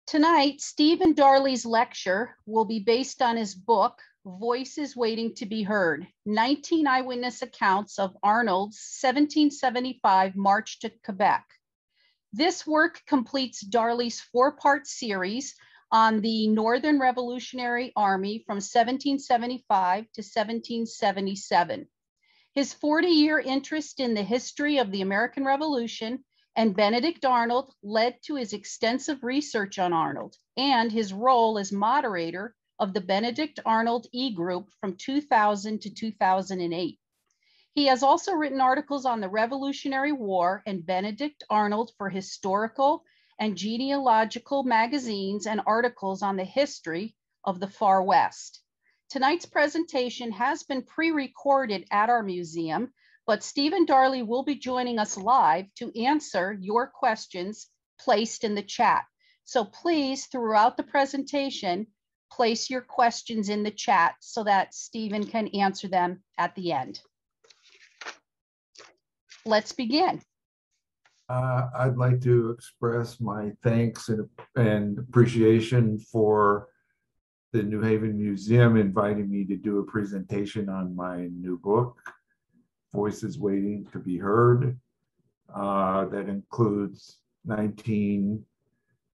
Tonight, Stephen Darley's lecture will be based on his book, Voices Waiting to be Heard, 19 eyewitness accounts of Arnold's 1775 march to Quebec. This work completes Darley's four-part series on the Northern Revolutionary Army from 1775 to 1777. His 40-year interest in the history of the American Revolution and Benedict Arnold led to his extensive research on Arnold and his role as moderator of the Benedict Arnold E-Group from 2000 to 2008. He has also written articles on the Revolutionary War and Benedict Arnold for historical and genealogical magazines and articles on the history of the Far West. Tonight's presentation has been pre-recorded at our museum, but Stephen Darley will be joining us live to answer your questions placed in the chat. So please, throughout the presentation, place your questions in the chat so that Stephen can answer them at the end. Let's begin. I'd like to express my thanks and appreciation for the New Haven Museum inviting me to do a presentation on my new book, Voices Waiting to be Heard. That includes 19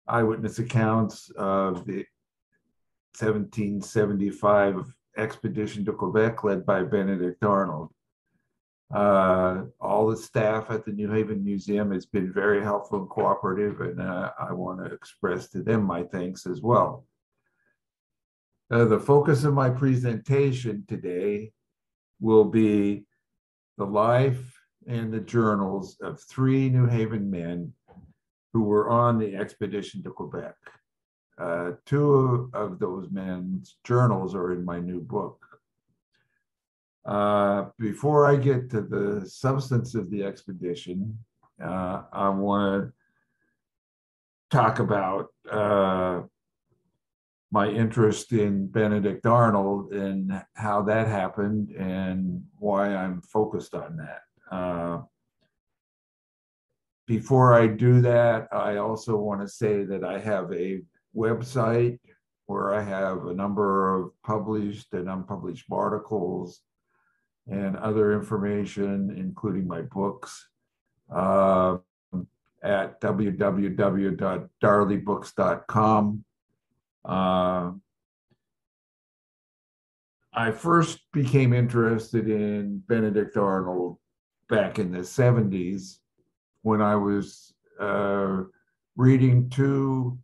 eyewitness accounts of the 1775 expedition to Quebec led by Benedict Arnold. All the staff at the New Haven Museum has been very helpful and cooperative, and I want to express to them my thanks as well. The focus of my presentation today will be the life and the journals of three New Haven men who were on the expedition to Quebec. Two of those men's journals are in my new book. Before I get to the substance of the expedition, I want to talk about my interest in Benedict Arnold and how that happened and why I'm focused on that. Before I do that, I also want to say that I have a website where I have a number of published and unpublished articles and other information, including my books, at www.darleybooks.com. I first became interested in Benedict Arnold back in the 70s when I was reading two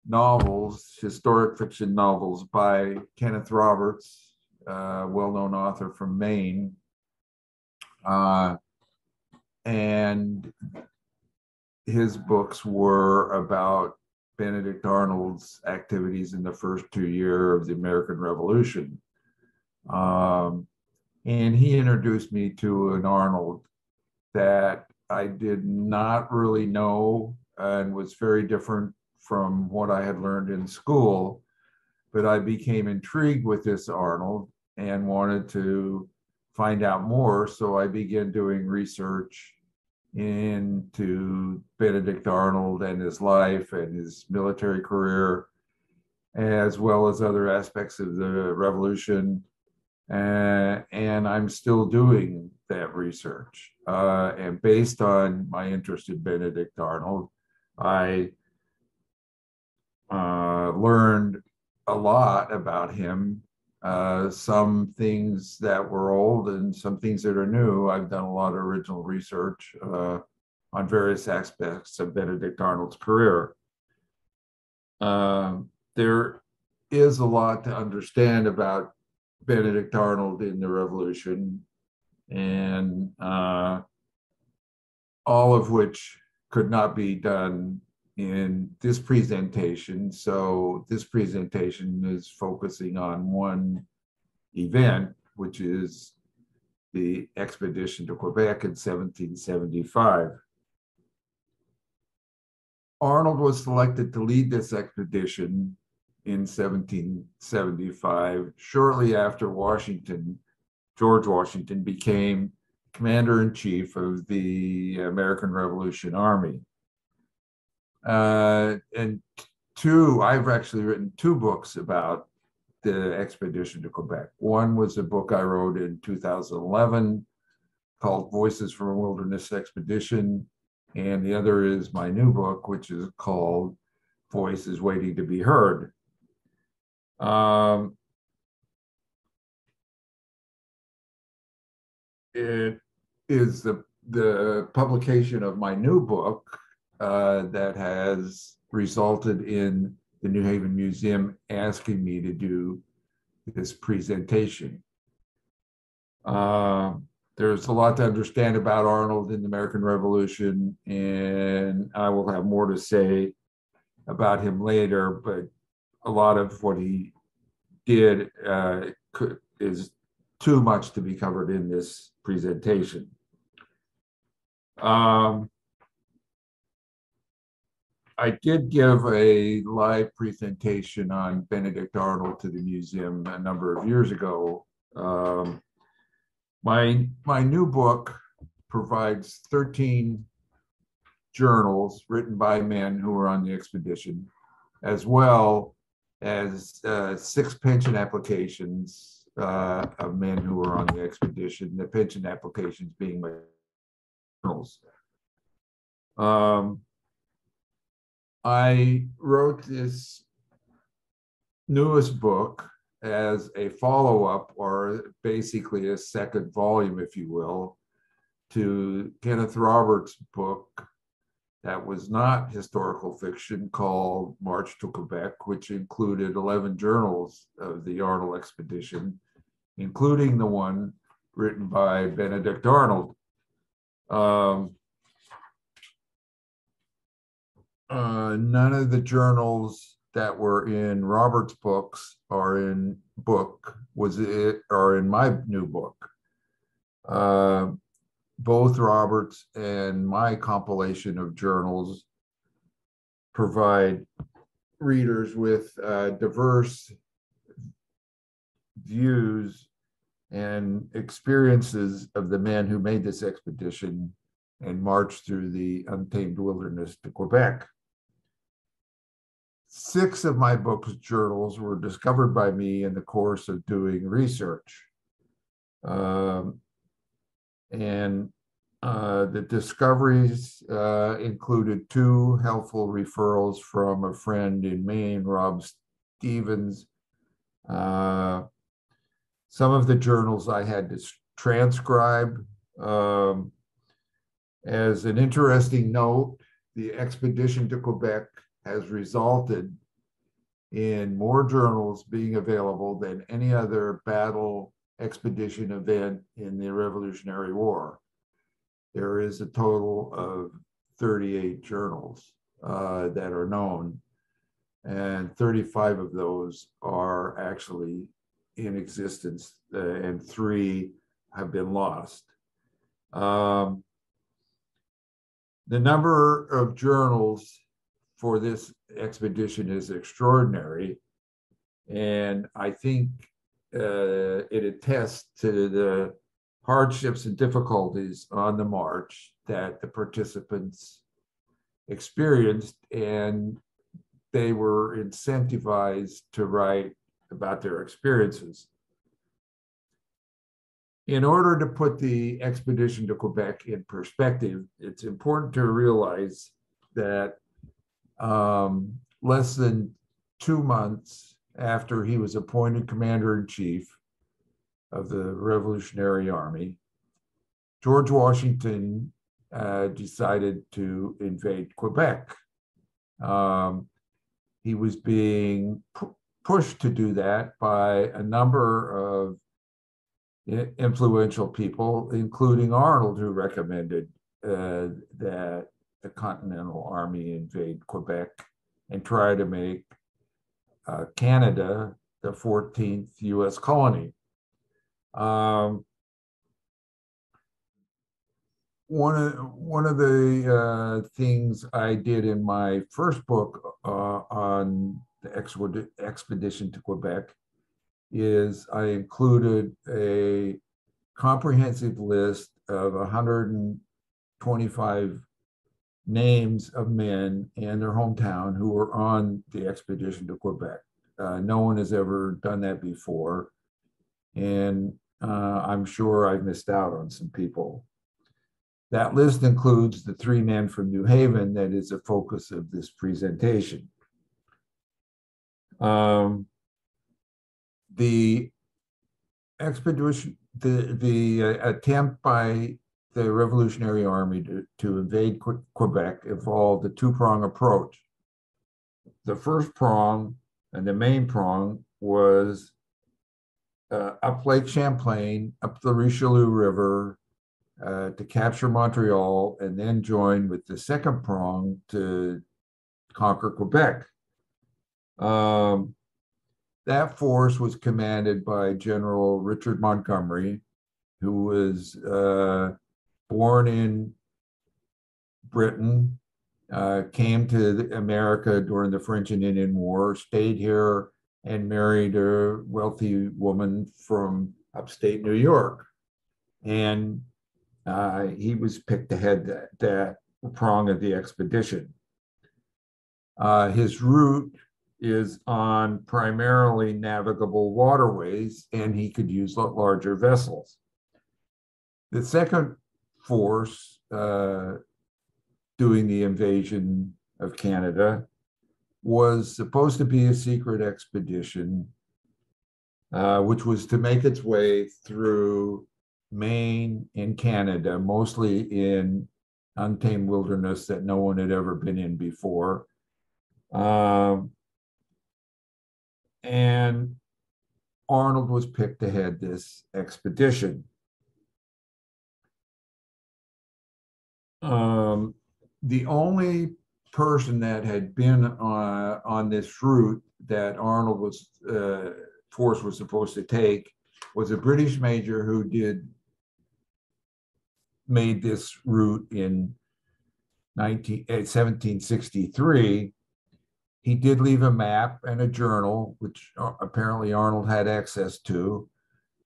novels, historic fiction novels by Kenneth Roberts, well-known author from Maine. And his books were about Benedict Arnold's activities in the first 2 years of the American Revolution. And he introduced me to an Arnold that I did not really know and was very different from what I had learned in school. But I became intrigued with this Arnold and wanted to find out more. So I began doing research into Benedict Arnold and his life and his military career, as well as other aspects of the revolution. And I'm still doing that research. And based on my interest in Benedict Arnold, I learned a lot about him, some things that were old and some things that are new. I've done a lot of original research on various aspects of Benedict Arnold's career. There is a lot to understand about Benedict Arnold in the Revolution, and all of which could not be done in this presentation. So this presentation is focusing on one event, which is the expedition to Quebec in 1775. Arnold was selected to lead this expedition in 1775, shortly after George Washington became commander-in-chief of the American Revolution Army. And I've actually written two books about the expedition to Quebec. One was a book I wrote in 2011 called Voices from a Wilderness Expedition. And the other is my new book, which is called Voices Waiting to Be Heard. It is the publication of my new book that has resulted in the New Haven Museum asking me to do this presentation. There's a lot to understand about Arnold in the American Revolution, and I will have more to say about him later, but a lot of what he did is too much to be covered in this presentation. I did give a live presentation on Benedict Arnold to the museum a number of years ago. My new book provides 13 journals written by men who were on the expedition, as well as 6 pension applications of men who were on the expedition, the pension applications being my journals. I wrote this newest book as a follow-up, or basically a second volume, if you will, to Kenneth Roberts' book that was not historical fiction called March to Quebec, which included 11 journals of the Arnold expedition, including the one written by Benedict Arnold. None of the journals that were in Robert's books are in my new book. Both Roberts and my compilation of journals provide readers with diverse views and experiences of the men who made this expedition and marched through the untamed wilderness to Quebec. 6 of my book's journals were discovered by me in the course of doing research. The discoveries included 2 helpful referrals from a friend in Maine, Rob Stevens. Some of the journals I had to transcribe. As an interesting note, the expedition to Quebec has resulted in more journals being available than any other battle expedition event in the Revolutionary War. There is a total of 38 journals that are known, and 35 of those are actually in existence, and 3 have been lost. The number of journals for this expedition is extraordinary, and I think it attests to the hardships and difficulties on the march that the participants experienced, and they were incentivized to write about their experiences. In order to put the expedition to Quebec in perspective, it's important to realize that less than 2 months after he was appointed commander-in-chief of the Revolutionary Army, George Washington decided to invade Quebec. He was being pushed to do that by a number of influential people, including Arnold, who recommended that the Continental Army invade Quebec and try to make Canada the 14th US colony. One of the things I did in my first book on the expedition to Quebec is I included a comprehensive list of 125 names of men and their hometown who were on the expedition to Quebec. No one has ever done that before. And I'm sure I've missed out on some people. That list includes the 3 men from New Haven that is a focus of this presentation. The expedition, the attempt by the Revolutionary Army to invade Quebec involved a 2-prong approach. The first prong and the main prong was up Lake Champlain, up the Richelieu River, to capture Montreal, and then join with the second prong to conquer Quebec. That force was commanded by General Richard Montgomery, who was born in Britain, came to America during the French and Indian War, stayed here, and married a wealthy woman from upstate New York. And he was picked to head that prong of the expedition. His route is on primarily navigable waterways, and he could use larger vessels. The second force doing the invasion of Canada was supposed to be a secret expedition, which was to make its way through Maine and Canada, mostly in untamed wilderness that no one had ever been in before. And Arnold was picked to head this expedition. The only person that had been on this route that Arnold force was supposed to take was a British major who made this route in 1763. He did leave a map and a journal, which apparently Arnold had access to,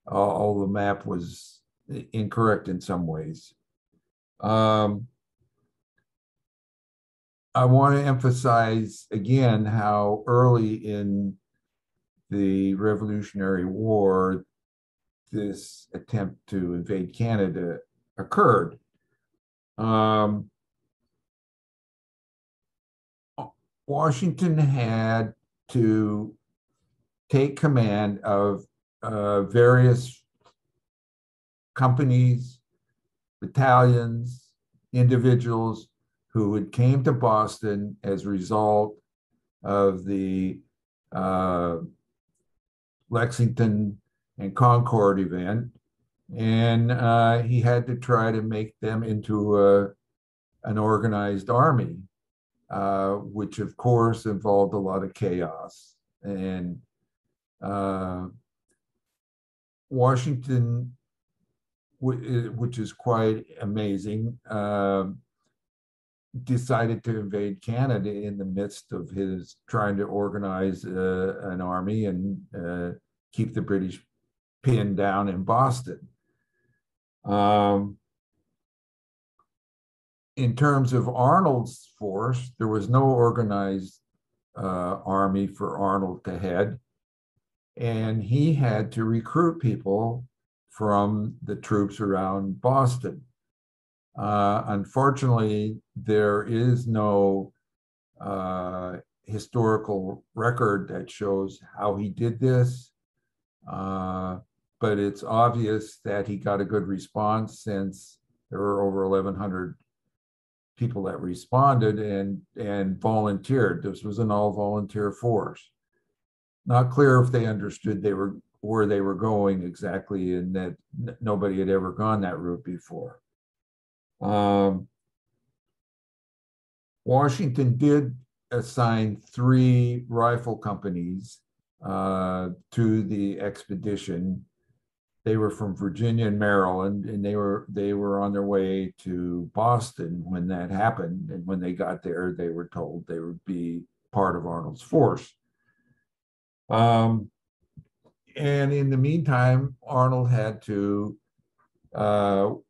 although the map was incorrect in some ways. I want to emphasize again how early in the Revolutionary War this attempt to invade Canada occurred. Washington had to take command of various companies, battalions, individuals who had came to Boston as a result of the Lexington and Concord event. And he had to try to make them into an organized army, which of course involved a lot of chaos. And Washington, which is quite amazing, decided to invade Canada in the midst of his trying to organize an army and keep the British pinned down in Boston. In terms of Arnold's force, there was no organized army for Arnold to head, and he had to recruit people from the troops around Boston. Unfortunately, there is no historical record that shows how he did this, but it's obvious that he got a good response since there were over 1,100 people that responded and volunteered. This was an all-volunteer force. Not clear if they understood where they were going exactly, and that nobody had ever gone that route before. Washington did assign 3 rifle companies to the expedition. They were from Virginia and Maryland, and they were on their way to Boston when that happened. And when they got there, they were told they would be part of Arnold's force. And in the meantime, Arnold had to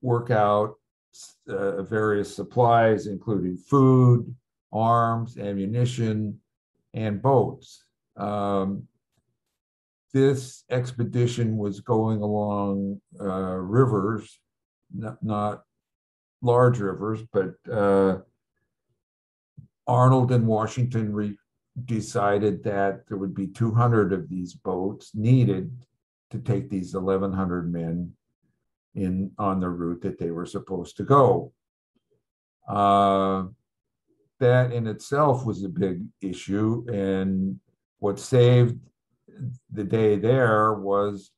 work out various supplies, including food, arms, ammunition, and boats. This expedition was going along rivers, not large rivers, but Arnold and Washington decided that there would be 200 of these boats needed to take these 1,100 men on the route that they were supposed to go. That in itself was a big issue, and what saved the day there was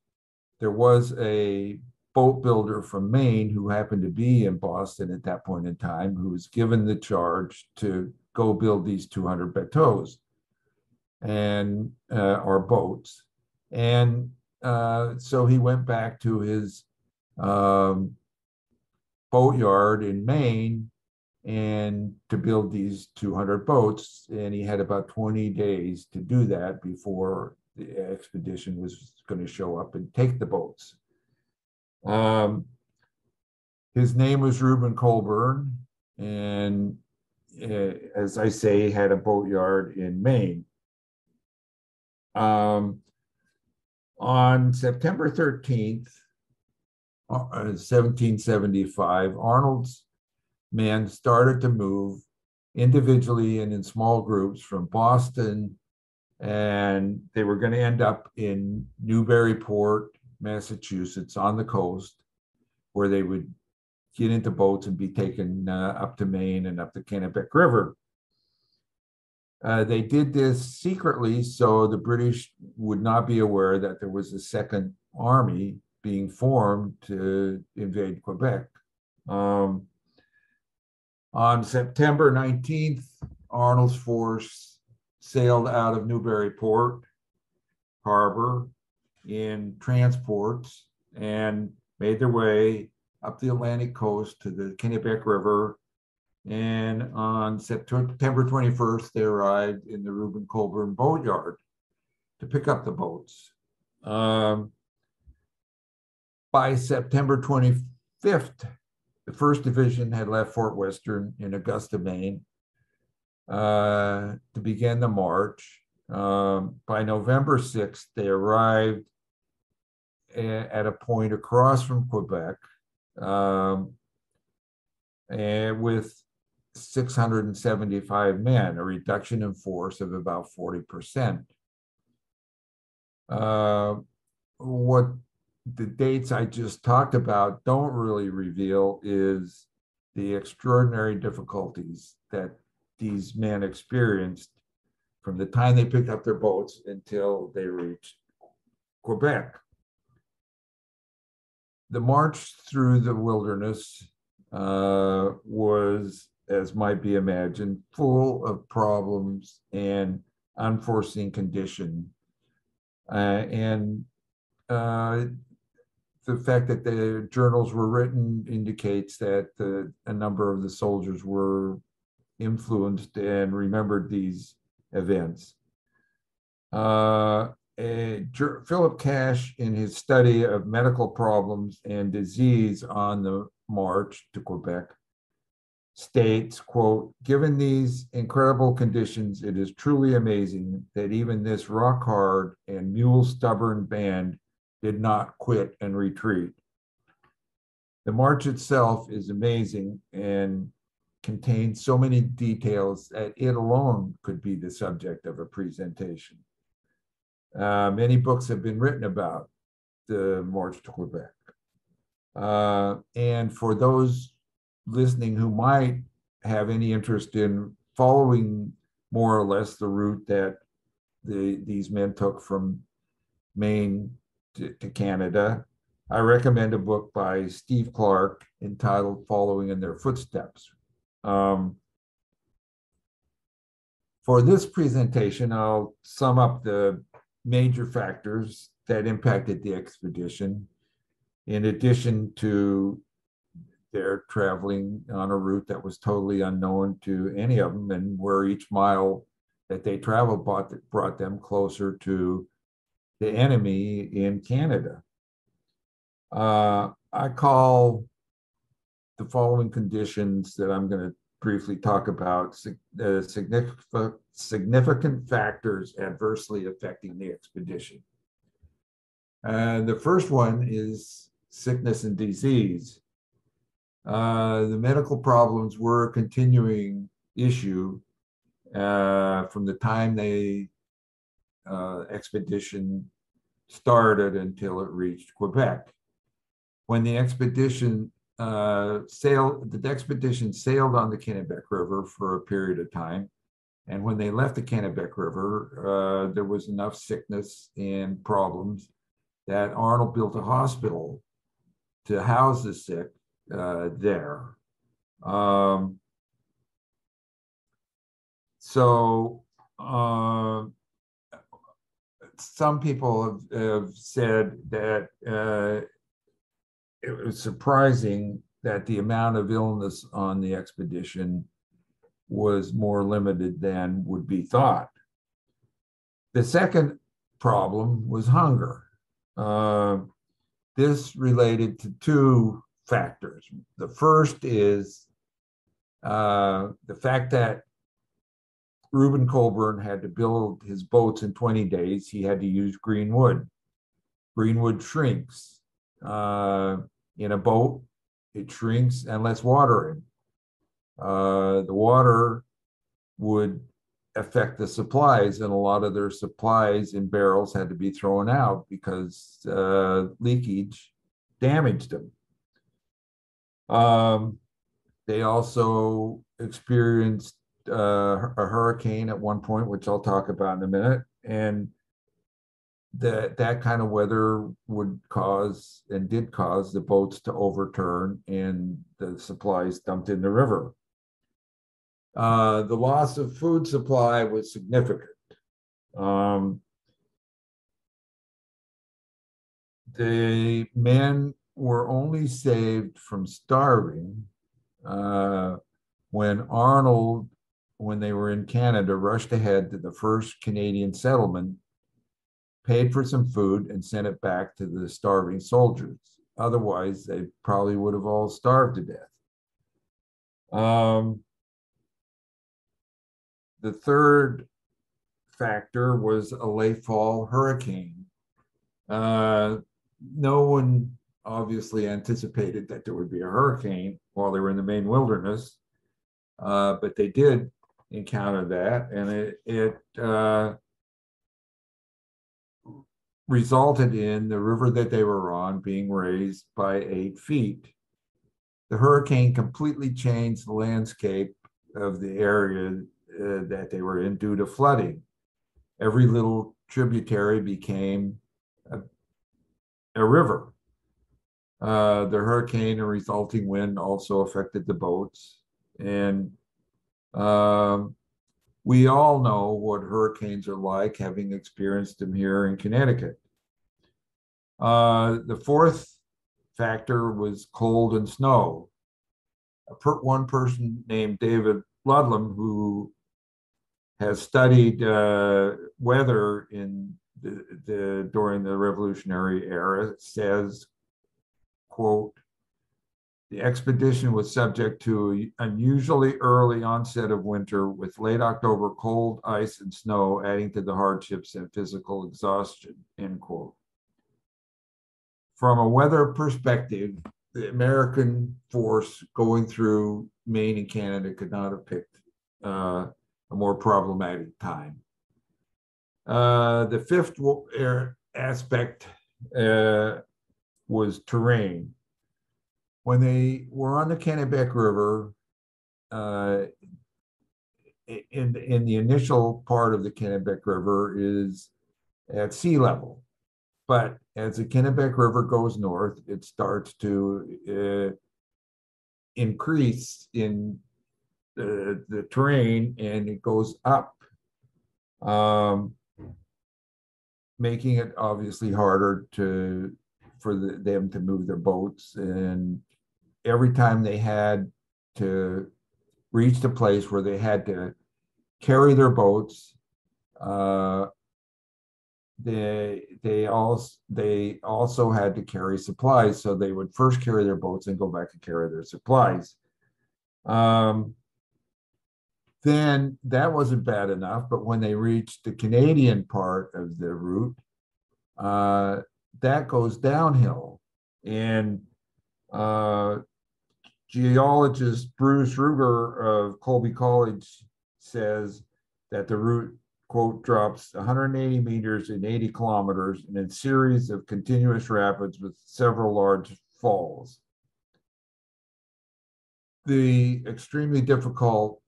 a boat builder from Maine who happened to be in Boston at that point in time, who was given the charge to go build these 200 bateaus and or boats. And so he went back to his boatyard in Maine and to build these 200 boats. And he had about 20 days to do that before the expedition was going to show up and take the boats. His name was Reuben Colburn, and as I say, had a boatyard in Maine. On September 13th, 1775, Arnold's men started to move individually and in small groups from Boston, and they were going to end up in Newburyport, Massachusetts, on the coast, where they would get into boats and be taken up to Maine and up the Kennebec River. They did this secretly so the British would not be aware that there was a second army being formed to invade Quebec. On September 19th, Arnold's force sailed out of Newburyport Harbor in transports and made their way up the Atlantic coast to the Kennebec River. And on September 21st, they arrived in the Reuben Colburn boatyard to pick up the boats. By September 25th, the 1st Division had left Fort Western in Augusta, Maine, to begin the march. By November 6th, they arrived at a point across from Quebec, and with 675 men, a reduction in force of about 40%. What the dates I just talked about don't really reveal is the extraordinary difficulties that these men experienced from the time they picked up their boats until they reached Quebec. The march through the wilderness was, as might be imagined, full of problems and unforeseen conditions. The fact that the journals were written indicates that a number of the soldiers were influenced and remembered these events. Philip Cash, in his study of medical problems and disease on the march to Quebec, states, quote, "Given these incredible conditions, it is truly amazing that even this rock-hard and mule-stubborn band did not quit and retreat. The march itself is amazing and contains so many details that it alone could be the subject of a presentation. Many books have been written about the march to Quebec. And for those listening who might have any interest in following more or less the route that these men took from Maine to Canada, I recommend a book by Steve Clark entitled Following in Their Footsteps. For this presentation, I'll sum up the major factors that impacted the expedition, in addition to their traveling on a route that was totally unknown to any of them, and where each mile that they traveled brought them closer to the enemy in Canada. I call the following conditions that I'm going to briefly talk about, significant factors adversely affecting the expedition. The first one is sickness and disease. The medical problems were a continuing issue from the time the expedition started until it reached Quebec. When the expedition sailed on the Kennebec River for a period of time, and when they left the Kennebec River, there was enough sickness and problems that Arnold built a hospital to house the sick there. Some people have said that it was surprising that the amount of illness on the expedition was more limited than would be thought. The second problem was hunger. This related to two factors. The first is the fact that Reuben Colburn had to build his boats in 20 days. He had to use green wood. Green wood shrinks. In a boat, it shrinks and lets water in. The water would affect the supplies, and a lot of their supplies in barrels had to be thrown out because leakage damaged them. They also experienced a hurricane at one point, which I'll talk about in a minute, and that kind of weather would cause and did cause the boats to overturn and the supplies dumped in the river. The loss of food supply was significant. The men were only saved from starving when Arnold, when they were in Canada, rushed ahead to the first Canadian settlement, paid for some food, and sent it back to the starving soldiers. Otherwise, they probably would have all starved to death. The third factor was a late fall hurricane. No one obviously anticipated that there would be a hurricane while they were in the Maine wilderness, but they did encounter that, and it resulted in the river that they were on being raised by 8 feet. The hurricane completely changed the landscape of the area that they were in due to flooding. Every little tributary became a river. The hurricane and resulting wind also affected the boats. And we all know what hurricanes are like, having experienced them here in Connecticut. The fourth factor was cold and snow. One person named David Ludlam, who has studied weather in during the Revolutionary era, says, quote, "The expedition was subject to an unusually early onset of winter with late October cold, ice, and snow adding to the hardships and physical exhaustion," end quote. From a weather perspective, the American force going through Maine and Canada could not have picked a more problematic time. The fifth aspect was terrain. When they were on the Kennebec River, in the initial part of the Kennebec River is at sea level. But as the Kennebec River goes north, it starts to increase in the terrain, and it goes up, making it obviously harder for them to move their boats. And every time they had to reach the place where they had to carry their boats, they also had to carry supplies, so they would first carry their boats and go back and carry their supplies. Then that wasn't bad enough, but when they reached the Canadian part of the route, that goes downhill. And geologist Bruce Ruger of Colby College says that the route, quote, drops 180 meters in 80 kilometers in a series of continuous rapids with several large falls. The extremely difficult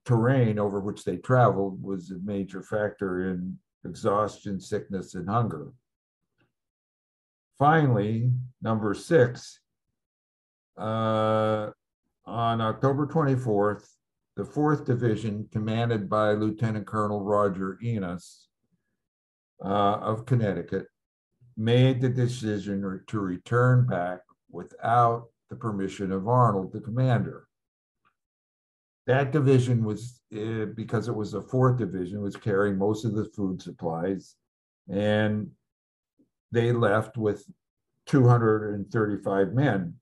terrain over which they traveled was a major factor in exhaustion, sickness, and hunger. Finally, number 6, on October 24th, the 4th Division, commanded by Lieutenant Colonel Roger Enos of Connecticut, made the decision to return back without the permission of Arnold, the commander. That division was, because it was a 4th Division, was carrying most of the food supplies, and they left with 235 men.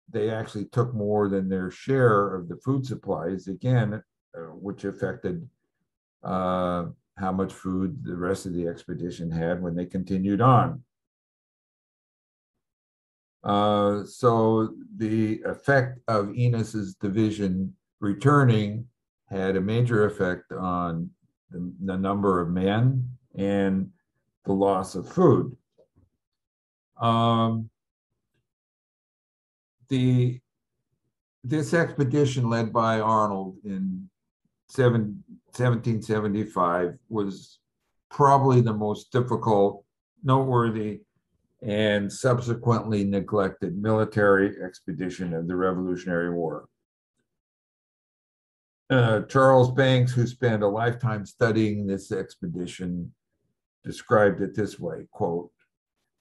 They actually took more than their share of the food supplies, again, which affected how much food the rest of the expedition had when they continued on. So the effect of Enos's division returning had a major effect on the number of men and the loss of food. This expedition led by Arnold in 1775 was probably the most difficult, noteworthy, and subsequently neglected military expedition of the Revolutionary War. Charles Banks, who spent a lifetime studying this expedition, described it this way, quote,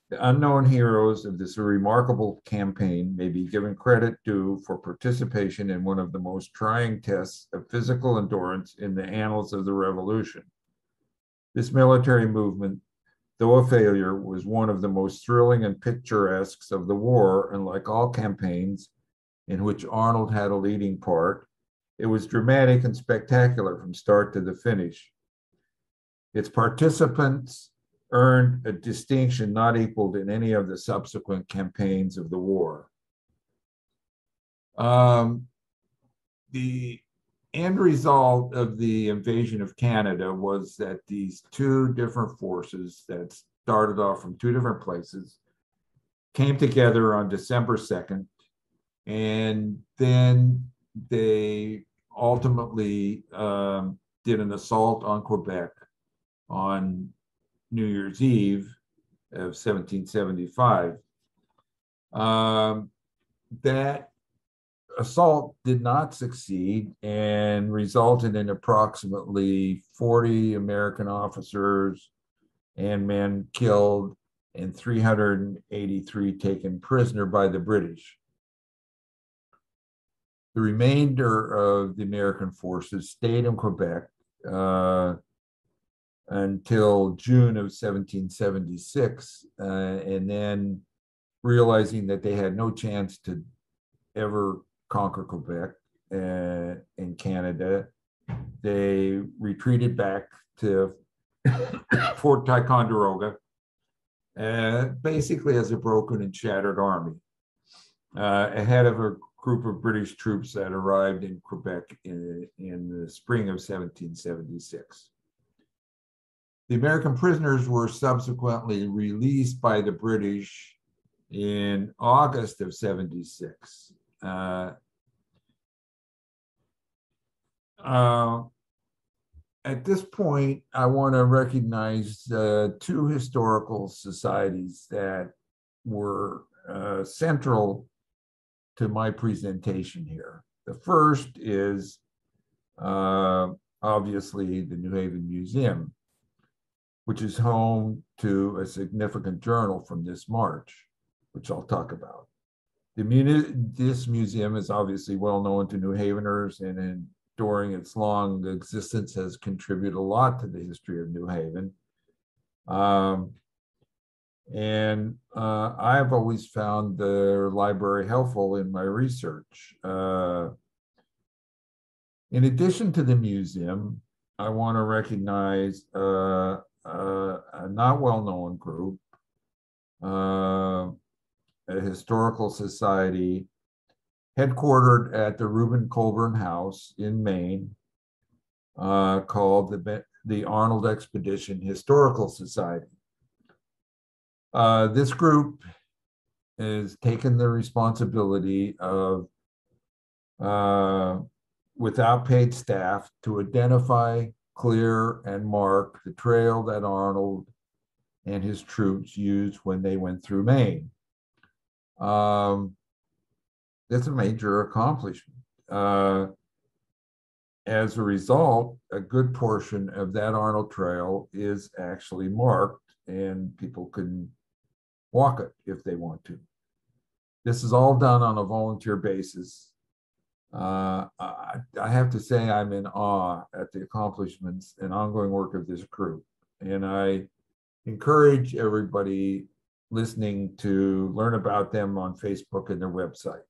"The unknown heroes of this remarkable campaign may be given credit due for participation in one of the most trying tests of physical endurance in the annals of the Revolution. This military movement, though a failure, was one of the most thrilling and picturesque of the war, and like all campaigns in which Arnold had a leading part, it was dramatic and spectacular from start to the finish. Its participants earned a distinction not equaled in any of the subsequent campaigns of the war." The end result of the invasion of Canada was that these 2 different forces that started off from 2 different places came together on December 2nd, and then they ultimately did an assault on Quebec on New Year's Eve of 1775. That assault did not succeed and resulted in approximately 40 American officers and men killed and 383 taken prisoner by the British. The remainder of the American forces stayed in Quebec until June of 1776, and then realizing that they had no chance to ever conquer Quebec in Canada, they retreated back to Fort Ticonderoga, basically as a broken and shattered army, ahead of a group of British troops that arrived in Quebec in the spring of 1776. The American prisoners were subsequently released by the British in August of 76. At this point, I want to recognize 2 historical societies that were central to my presentation here. The first is obviously the New Haven Museum, which is home to a significant journal from this march, which I'll talk about. This museum is obviously well known to New Haveners, and during its long existence has contributed a lot to the history of New Haven. I've always found the library helpful in my research. In addition to the museum, I want to recognize a not well-known group, a historical society headquartered at the Reuben Colburn House in Maine, called the Arnold Expedition Historical Society. This group has taken the responsibility of, without paid staff, to identify, clear, and mark the trail that Arnold and his troops used when they went through Maine. That's a major accomplishment. As a result, a good portion of that Arnold Trail is actually marked, and people can walk it if they want to. This is all done on a volunteer basis. I have to say I'm in awe at the accomplishments and ongoing work of this group. And I encourage everybody listening to learn about them on Facebook and their website.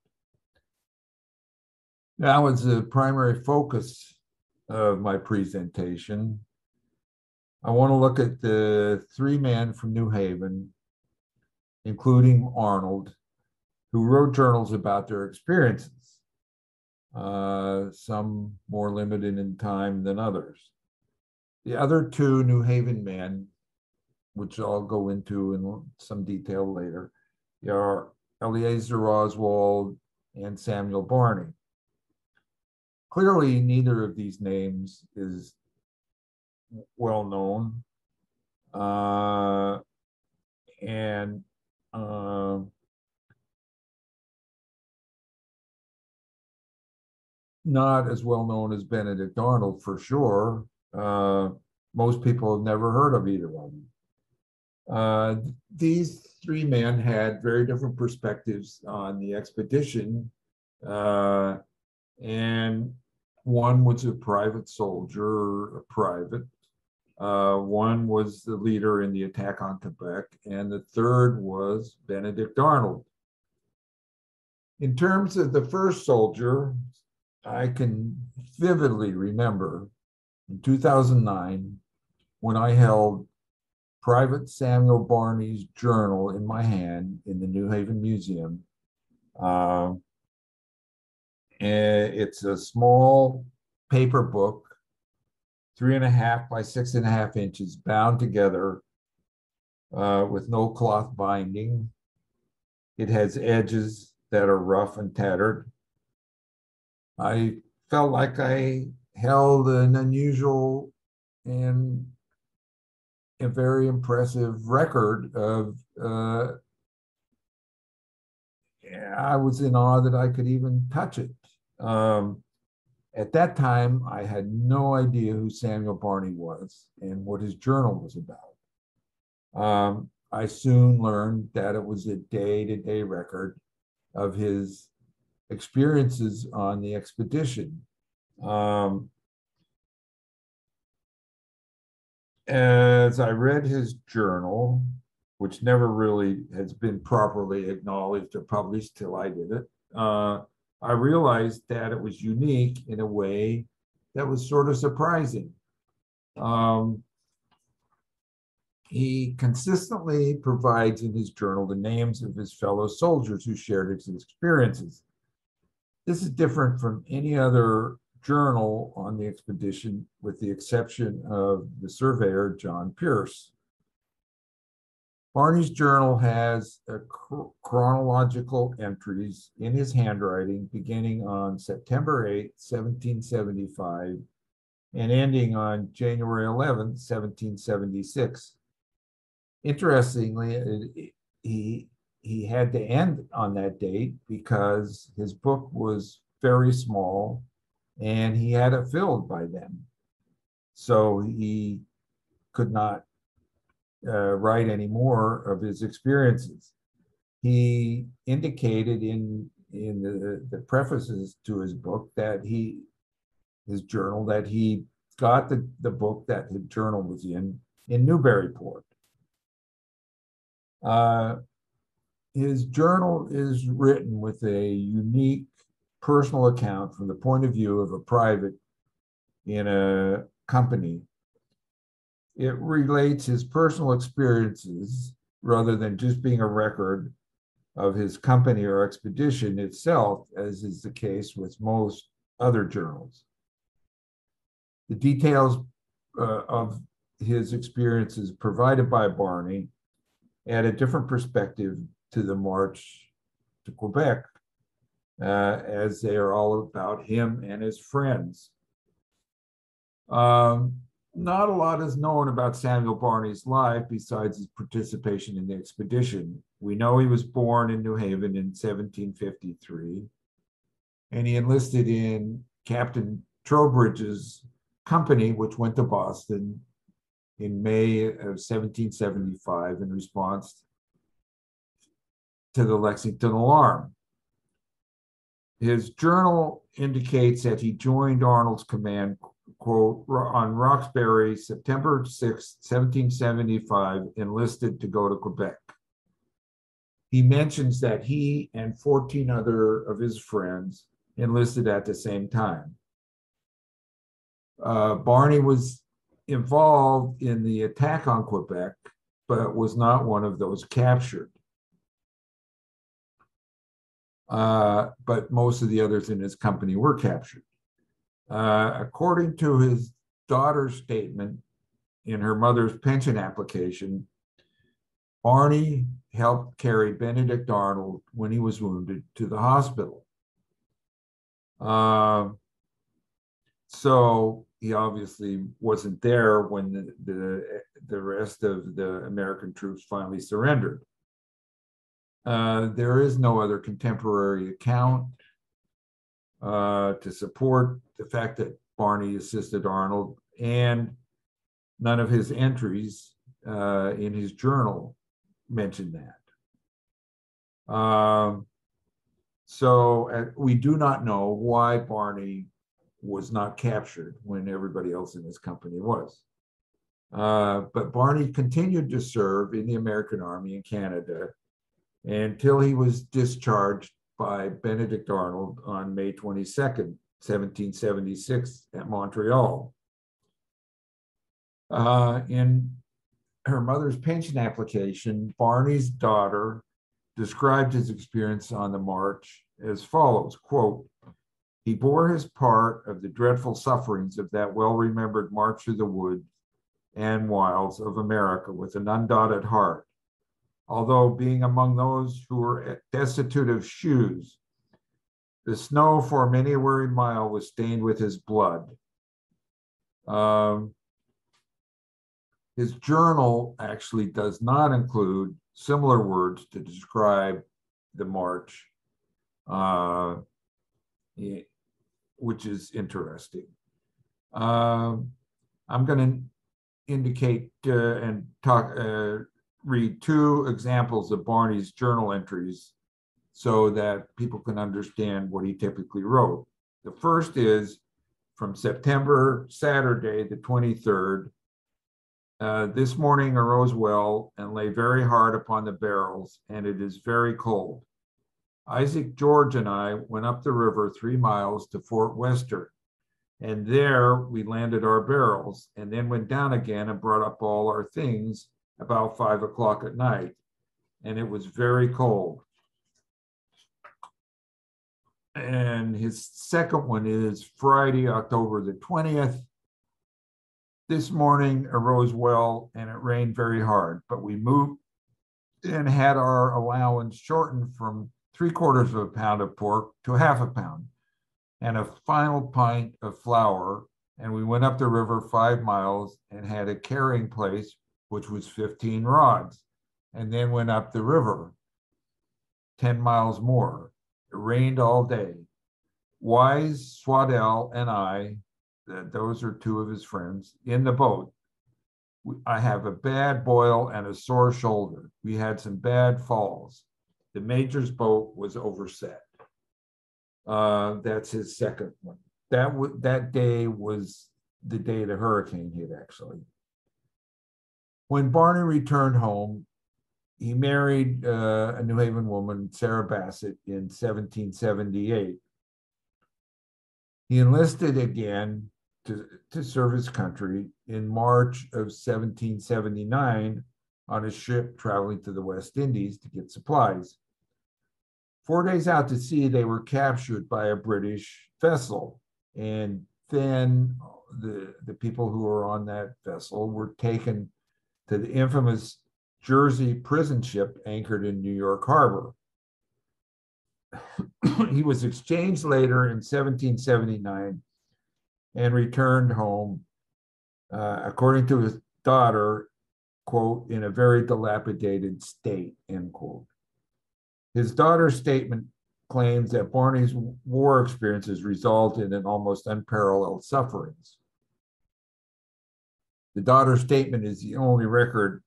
That was the primary focus of my presentation. I want to look at the three men from New Haven, including Arnold, who wrote journals about their experiences, some more limited in time than others. The other two New Haven men, which I'll go into in some detail later, are Eliezer Oswald and Samuel Barney. Clearly, neither of these names is well known. Not as well known as Benedict Arnold, for sure. Most people have never heard of either of them. These three men had very different perspectives on the expedition, and one was a private soldier, a private. One was the leader in the attack on Quebec, and the third was Benedict Arnold. In terms of the first soldier, I can vividly remember in 2009 when I held Private Samuel Barney's journal in my hand in the New Haven Museum. It's a small paper book, 3.5 by 6.5 inches, bound together with no cloth binding. It has edges that are rough and tattered. I felt like I held an unusual and a very impressive record of, I was in awe that I could even touch it. At that time, I had no idea who Samuel Barney was and what his journal was about. I soon learned that it was a day-to-day record of his experiences on the expedition. As I read his journal, which never really has been properly acknowledged or published till I did it, I realized that it was unique in a way that was sort of surprising. He consistently provides in his journal the names of his fellow soldiers who shared his experiences. This is different from any other journal on the expedition, with the exception of the surveyor, John Pierce. Barney's journal has chronological entries in his handwriting beginning on September 8, 1775, and ending on January 11, 1776. Interestingly, he had to end on that date because his book was very small and he had it filled by then. So he could not write any more of his experiences. He indicated in the prefaces to his book that his journal, that he got the book that the journal was in Newburyport. His journal is written with a unique personal account from the point of view of a private in a company. It relates his personal experiences rather than just being a record of his company or expedition itself, as is the case with most other journals. The details of his experiences provided by Barney add a different perspective to the march to Quebec, as they are all about him and his friends. Not a lot is known about Samuel Barney's life besides his participation in the expedition. We know he was born in New Haven in 1753, and he enlisted in Captain Trowbridge's company, which went to Boston in May of 1775 in response to the Lexington alarm. His journal indicates that he joined Arnold's command, quote, on Roxbury, September 6, 1775, enlisted to go to Quebec. He mentions that he and 14 other of his friends enlisted at the same time. Barney was involved in the attack on Quebec, but was not one of those captured. But most of the others in his company were captured. According to his daughter's statement in her mother's pension application, Barney helped carry Benedict Arnold when he was wounded to the hospital. So he obviously wasn't there when the rest of the American troops finally surrendered. There is no other contemporary account to support the fact that Barney assisted Arnold, and none of his entries in his journal mention that. So we do not know why Barney was not captured when everybody else in his company was. But Barney continued to serve in the American Army in Canada until he was discharged by Benedict Arnold on May 22nd, 1776 at Montreal. In her mother's pension application, Barney's daughter described his experience on the march as follows, quote, "He bore his part of the dreadful sufferings of that well-remembered march through the woods and wilds of America with an undaunted heart. Although being among those who were destitute of shoes, the snow for many a weary mile was stained with his blood." His journal actually does not include similar words to describe the march, which is interesting. I'm going to indicate and read two examples of Barney's journal entries so that people can understand what he typically wrote. The first is from Saturday, the 23rd. This morning arose well and lay very hard upon the barrels, and it is very cold. Isaac, George, and I went up the river 3 miles to Fort Western, and there we landed our barrels, and then went down again and brought up all our things about 5 o'clock at night, and it was very cold. And his second one is Friday, October the 20th. This morning arose well, and it rained very hard, but we moved and had our allowance shortened from 3/4 of a pound of pork to 1/2 pound, and a final pint of flour. And we went up the river 5 miles and had a carrying place, which was 15 rods, and then went up the river 10 miles more. It rained all day. Wise, Swaddell, and I, those are two of his friends, in the boat. I have a bad boil and a sore shoulder. We had some bad falls. The major's boat was overset. That's his second one. That day was the day the hurricane hit, actually. When Barney returned home, he married a New Haven woman, Sarah Bassett, in 1778. He enlisted again to serve his country in March of 1779 on a ship traveling to the West Indies to get supplies. 4 days out to sea, they were captured by a British vessel. And then the people who were on that vessel were taken to the infamous Jersey prison ship anchored in New York Harbor. He was exchanged later in 1779 and returned home, according to his daughter, quote, in a very dilapidated state, end quote. His daughter's statement claims that Barney's war experiences resulted in almost unparalleled sufferings. The daughter's statement is the only record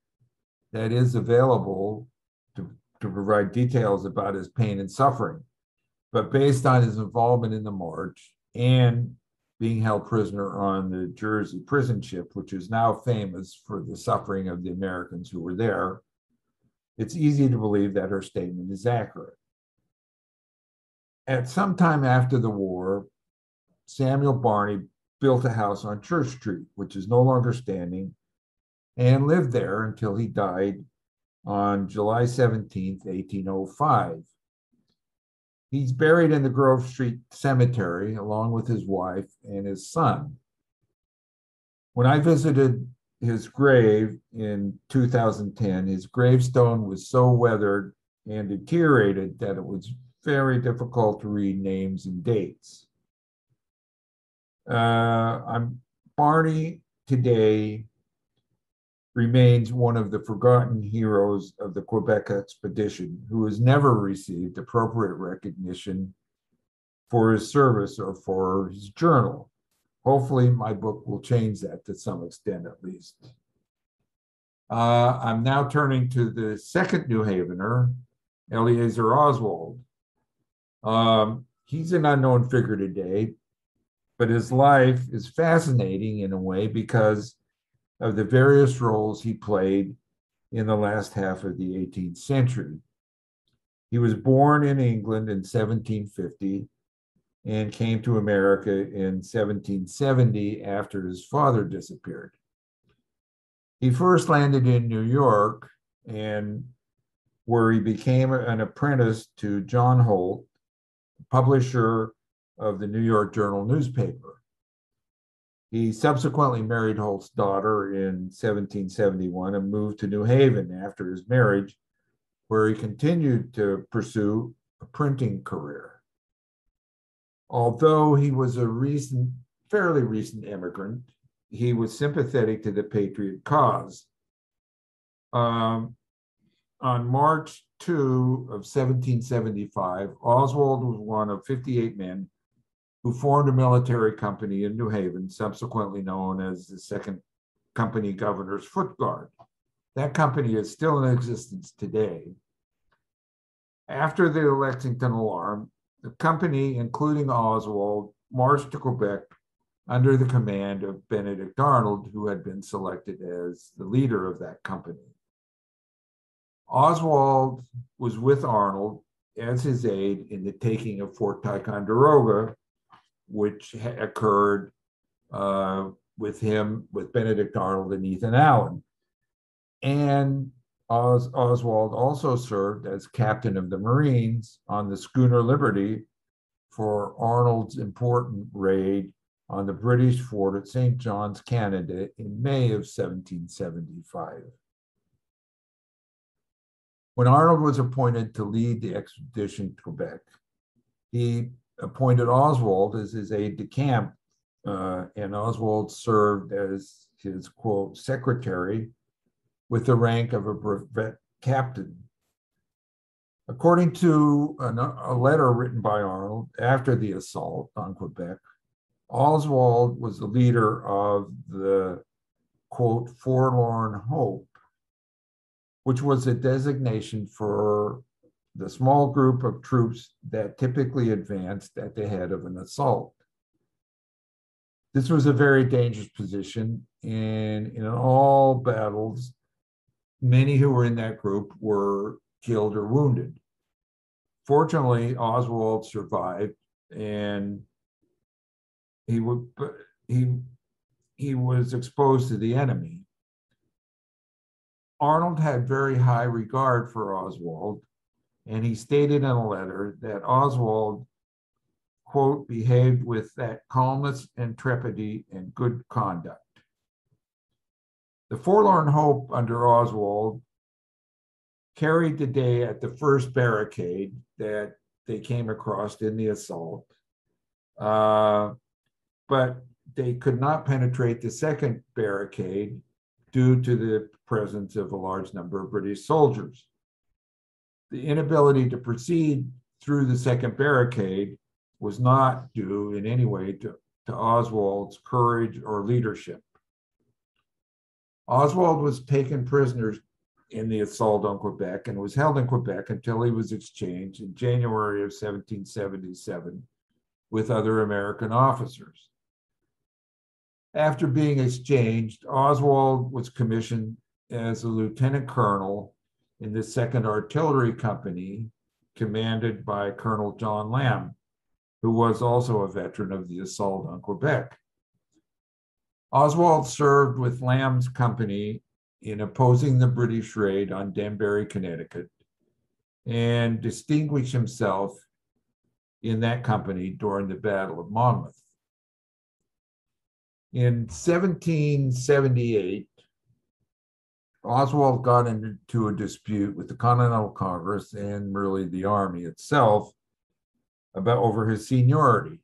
that is available to provide details about his pain and suffering. But based on his involvement in the march and being held prisoner on the Jersey prison ship, which is now famous for the suffering of the Americans who were there, it's easy to believe that her statement is accurate. At some time after the war, Samuel Barney built a house on Church Street, which is no longer standing, and lived there until he died on July 17th, 1805. He's buried in the Grove Street Cemetery along with his wife and his son. When I visited his grave in 2010, his gravestone was so weathered and deteriorated that it was very difficult to read names and dates. Barney today remains one of the forgotten heroes of the Quebec expedition, who has never received appropriate recognition for his service or for his journal. Hopefully, my book will change that to some extent, at least. I'm now turning to the second New Havener, Eliezer Oswald. He's an unknown figure today, but his life is fascinating in a way because of the various roles he played in the last half of the 18th century. He was born in England in 1750 and came to America in 1770 after his father disappeared. He first landed in New York, and where he became an apprentice to John Holt, publisher of the New York Journal newspaper. He subsequently married Holt's daughter in 1771 and moved to New Haven after his marriage, where he continued to pursue a printing career. Although he was a fairly recent immigrant, he was sympathetic to the Patriot cause. On March 2 of 1775, Oswald was one of 58 men who formed a military company in New Haven, subsequently known as the Second Company Governor's Foot Guard. That company is still in existence today. After the Lexington alarm, the company, including Oswald, marched to Quebec under the command of Benedict Arnold, who had been selected as the leader of that company. Oswald was with Arnold as his aide in the taking of Fort Ticonderoga, which occurred with Benedict Arnold and Ethan Allen. And Oswald also served as captain of the Marines on the schooner Liberty for Arnold's important raid on the British fort at St. John's, Canada in May of 1775. When Arnold was appointed to lead the expedition to Quebec, he appointed Oswald as his aide-de-camp, and Oswald served as his, quote, secretary with the rank of a brevet captain. According to a letter written by Arnold after the assault on Quebec, Oswald was the leader of the, quote, forlorn hope, which was a designation for the small group of troops that typically advanced at the head of an assault. This was a very dangerous position, and in all battles, many who were in that group were killed or wounded. Fortunately, Oswald survived, and he would he was exposed to the enemy. Arnold had very high regard for Oswald, and he stated in a letter that Oswald, quote, behaved with that calmness, intrepidity, and good conduct. The forlorn hope under Oswald carried the day at the first barricade that they came across in the assault, but they could not penetrate the second barricade due to the presence of a large number of British soldiers. The inability to proceed through the second barricade was not due in any way to Oswald's courage or leadership. Oswald was taken prisoner in the assault on Quebec and was held in Quebec until he was exchanged in January of 1777 with other American officers. After being exchanged, Oswald was commissioned as a lieutenant colonel in the 2nd Artillery Company, commanded by Colonel John Lamb, who was also a veteran of the assault on Quebec. Oswald served with Lamb's company in opposing the British raid on Danbury, Connecticut, and distinguished himself in that company during the Battle of Monmouth. In 1778, Oswald got into a dispute with the Continental Congress and really the Army itself over his seniority.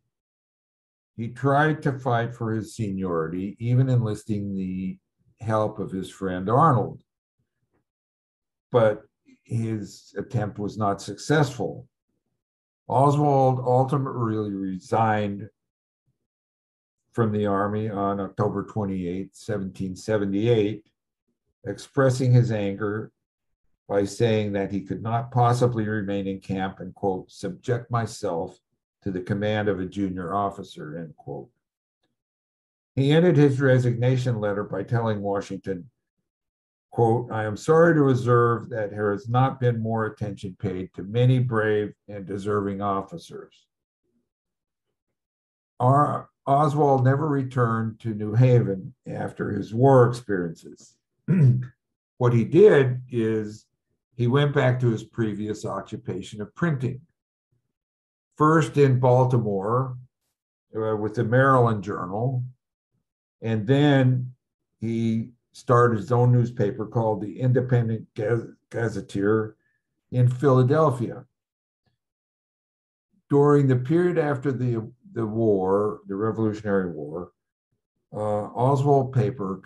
He tried to fight for his seniority, even enlisting the help of his friend Arnold, but his attempt was not successful. Oswald ultimately resigned from the Army on October 28, 1778, expressing his anger by saying that he could not possibly remain in camp and, quote, subject myself to the command of a junior officer, end quote. He ended his resignation letter by telling Washington, quote, I am sorry to observe that there has not been more attention paid to many brave and deserving officers. Oswald never returned to New Haven after his war experiences. What he did is he went back to his previous occupation of printing. First in Baltimore with the Maryland Journal, and then he started his own newspaper called the Independent Gazetteer in Philadelphia. During the period after the war, the Revolutionary War, Oswald paper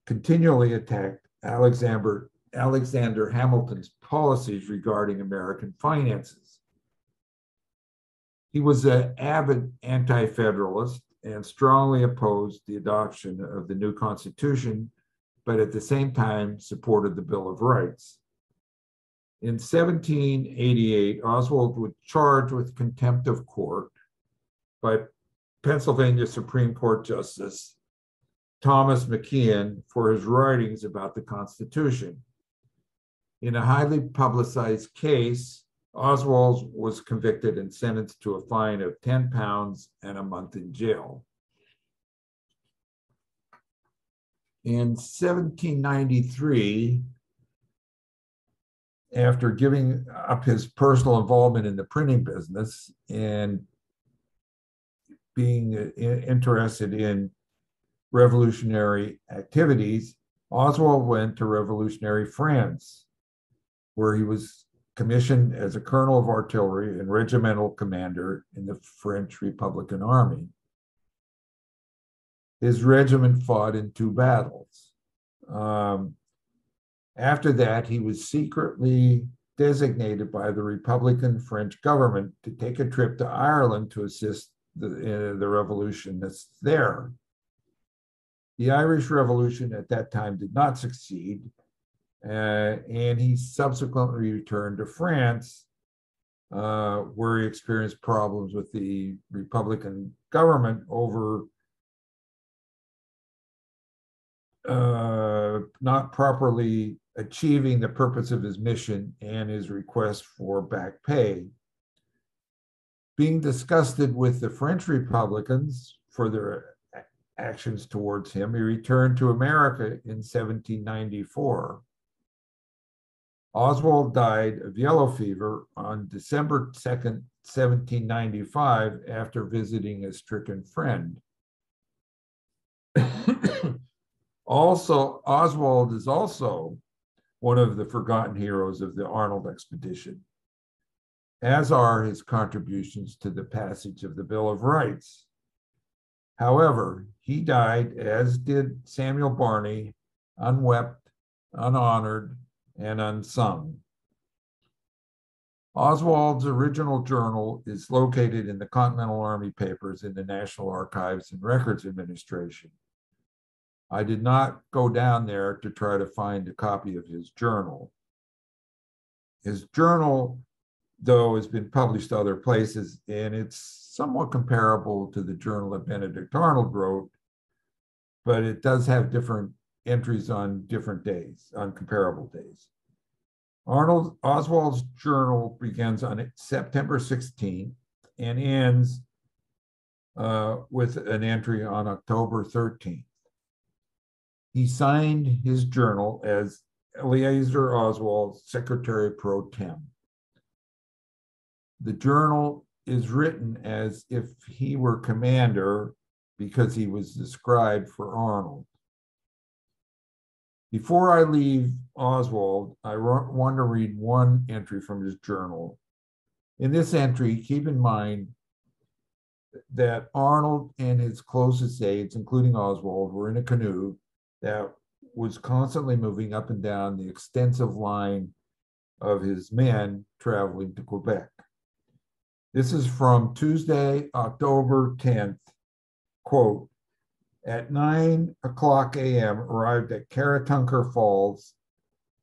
continually attacked Alexander Hamilton's policies regarding American finances. He was an avid anti-federalist and strongly opposed the adoption of the new Constitution, but at the same time supported the Bill of Rights. In 1788, Oswald was charged with contempt of court by Pennsylvania Supreme Court Justice Thomas McKeon for his writings about the Constitution. In a highly publicized case, Oswald was convicted and sentenced to a fine of 10 pounds and a month in jail. In 1793, after giving up his personal involvement in the printing business and being interested in revolutionary activities, Oswald went to revolutionary France, where he was commissioned as a colonel of artillery and regimental commander in the French Republican Army. His regiment fought in 2 battles. After that, he was secretly designated by the Republican French government to take a trip to Ireland to assist the revolutionists there. The Irish Revolution at that time did not succeed, and he subsequently returned to France, where he experienced problems with the Republican government over not properly achieving the purpose of his mission and his request for back pay. Being disgusted with the French Republicans for their actions towards him, he returned to America in 1794. Oswald died of yellow fever on December 2nd, 1795, after visiting a stricken friend. Also, Oswald is also one of the forgotten heroes of the Arnold expedition, as are his contributions to the passage of the Bill of Rights. However, he died, as did Samuel Barney, unwept, unhonored, and unsung. Oswald's original journal is located in the Continental Army papers in the National Archives and Records Administration. I did not go down there to try to find a copy of his journal. His journal, though, has been published other places, and it's somewhat comparable to the journal that Benedict Arnold wrote, but it does have different entries on different days, on comparable days. Oswald's journal begins on September 16th and ends with an entry on October 13th. He signed his journal as Eliezer Oswald, Secretary Pro Tem. The journal is written as if he were commander because he was the scribe for Arnold. Before I leave Oswald, I want to read one entry from his journal. In this entry, keep in mind that Arnold and his closest aides, including Oswald, were in a canoe that was constantly moving up and down the extensive line of his men traveling to Quebec. This is from Tuesday, October 10th, quote, at 9:00 a.m. arrived at Caratunker Falls,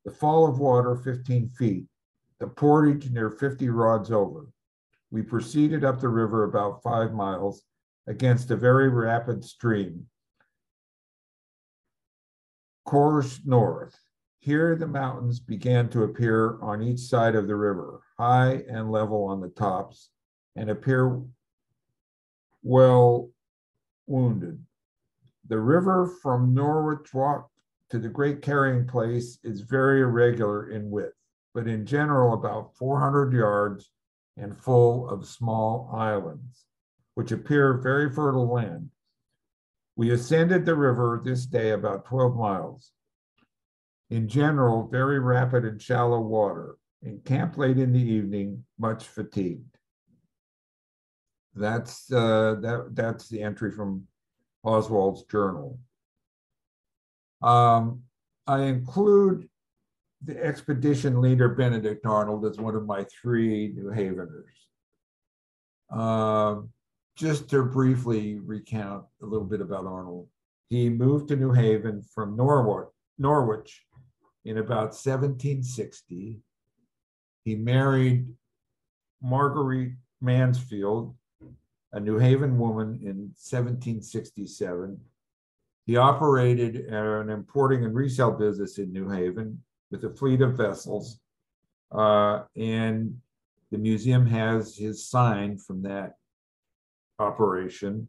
the fall of water 15 feet, the portage near 50 rods over. We proceeded up the river about 5 miles against a very rapid stream. Course north. Here the mountains began to appear on each side of the river, high and level on the tops, and appear well wounded. The river from Norwich Walk to the Great Carrying Place is very irregular in width, but in general about 400 yards and full of small islands, which appear very fertile land. We ascended the river this day about 12 miles. In general, very rapid and shallow water. Encamped late in the evening, much fatigued. That's the entry from Oswald's journal. I include the expedition leader, Benedict Arnold, as one of my 3 New Haveners. Just to briefly recount a little bit about Arnold. He moved to New Haven from Norwich in about 1760. He married Marguerite Mansfield, a New Haven woman, in 1767. He operated an importing and resale business in New Haven with a fleet of vessels, and the museum has his sign from that operation.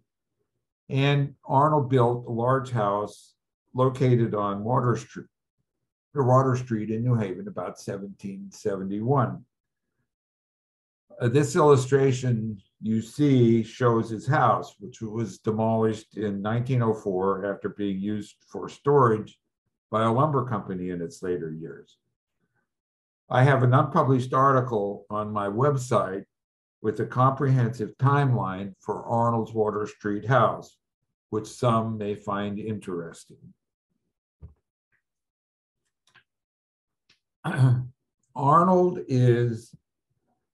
And Arnold built a large house located on Water Street in New Haven about 1771. This illustration you see shows his house, which was demolished in 1904 after being used for storage by a lumber company in its later years. I have an unpublished article on my website with a comprehensive timeline for Arnold's Water Street house, which some may find interesting. Arnold is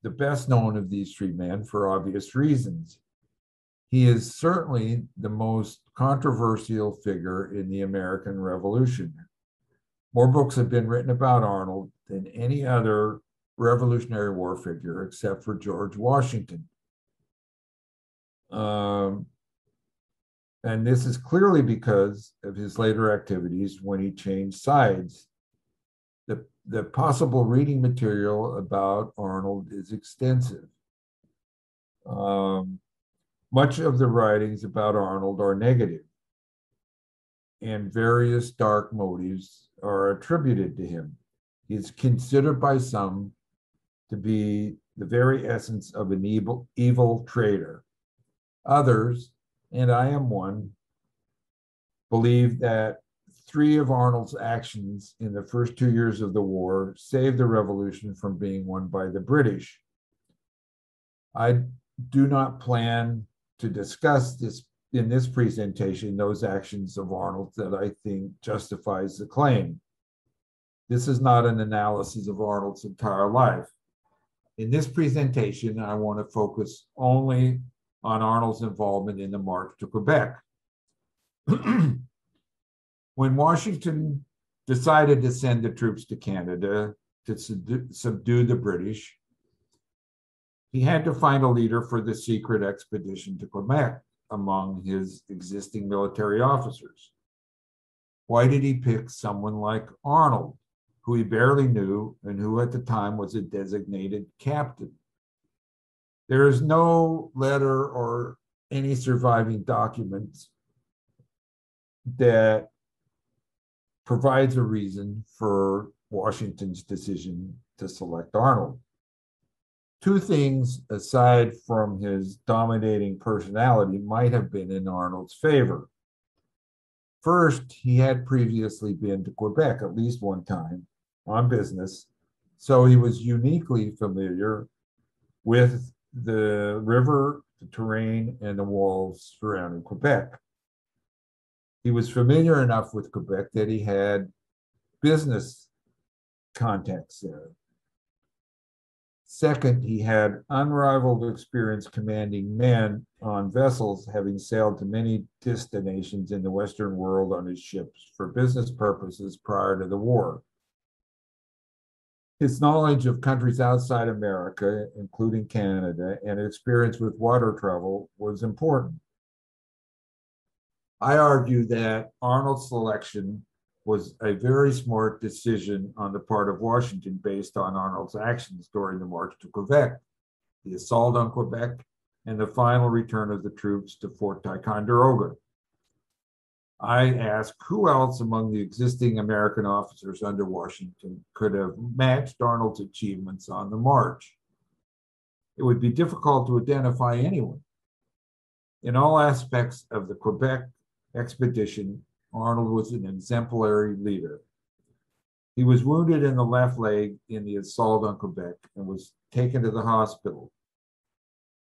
the best known of these 3 men for obvious reasons. He is certainly the most controversial figure in the American Revolution. More books have been written about Arnold than any other Revolutionary War figure except for George Washington. And this is clearly because of his later activities when he changed sides. The possible reading material about Arnold is extensive. Much of the writings about Arnold are negative, and various dark motives are attributed to him. He is considered by some to be the very essence of an evil traitor. Others, and I am one, believe that 3 of Arnold's actions in the first 2 years of the war saved the revolution from being won by the British. I do not plan to discuss this in this presentation, those actions of Arnold that I think justifies the claim. This is not an analysis of Arnold's entire life. In this presentation, I want to focus only on Arnold's involvement in the march to Quebec. When Washington decided to send the troops to Canada to subdue the British, he had to find a leader for the secret expedition to Quebec among his existing military officers. Why did he pick someone like Arnold, who he barely knew and who at the time was a designated captain? There is no letter or any surviving documents that provides a reason for Washington's decision to select Arnold. 2 things, aside from his dominating personality, might have been in Arnold's favor. First, he had previously been to Quebec at least one time on business, so he was uniquely familiar with the river, the terrain, and the walls surrounding Quebec. He was familiar enough with Quebec that he had business contacts there. Second, he had unrivaled experience commanding men on vessels, having sailed to many destinations in the Western world on his ships for business purposes prior to the war. His knowledge of countries outside America, including Canada, and experience with water travel was important. I argue that Arnold's selection was a very smart decision on the part of Washington based on Arnold's actions during the march to Quebec, the assault on Quebec, and the final return of the troops to Fort Ticonderoga. I ask, who else among the existing American officers under Washington could have matched Arnold's achievements on the march? It would be difficult to identify anyone. In all aspects of the Quebec expedition, Arnold was an exemplary leader. He was wounded in the left leg in the assault on Quebec and was taken to the hospital.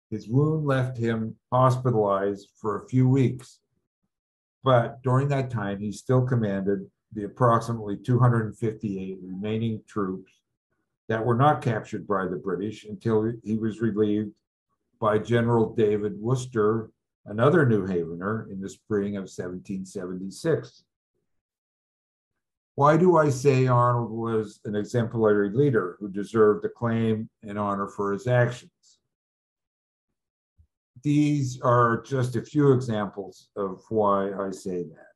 His wound left him hospitalized for a few weeks, but during that time, he still commanded the approximately 258 remaining troops that were not captured by the British until he was relieved by General David Worcester, another New Havener, in the spring of 1776. Why do I say Arnold was an exemplary leader who deserved acclaim and honor for his actions? These are just a few examples of why I say that.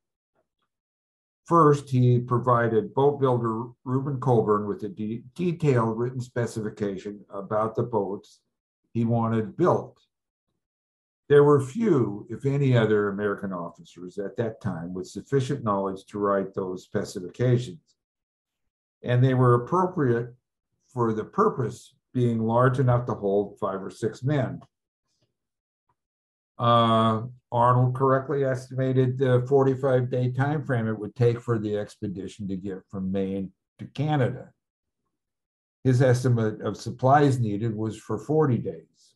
First, he provided boat builder Reuben Colburn with a detailed written specification about the boats he wanted built. There were few, if any, other American officers at that time with sufficient knowledge to write those specifications, and they were appropriate for the purpose, being large enough to hold 5 or 6 men. Arnold correctly estimated the 45-day time frame it would take for the expedition to get from Maine to Canada. His estimate of supplies needed was for 40 days.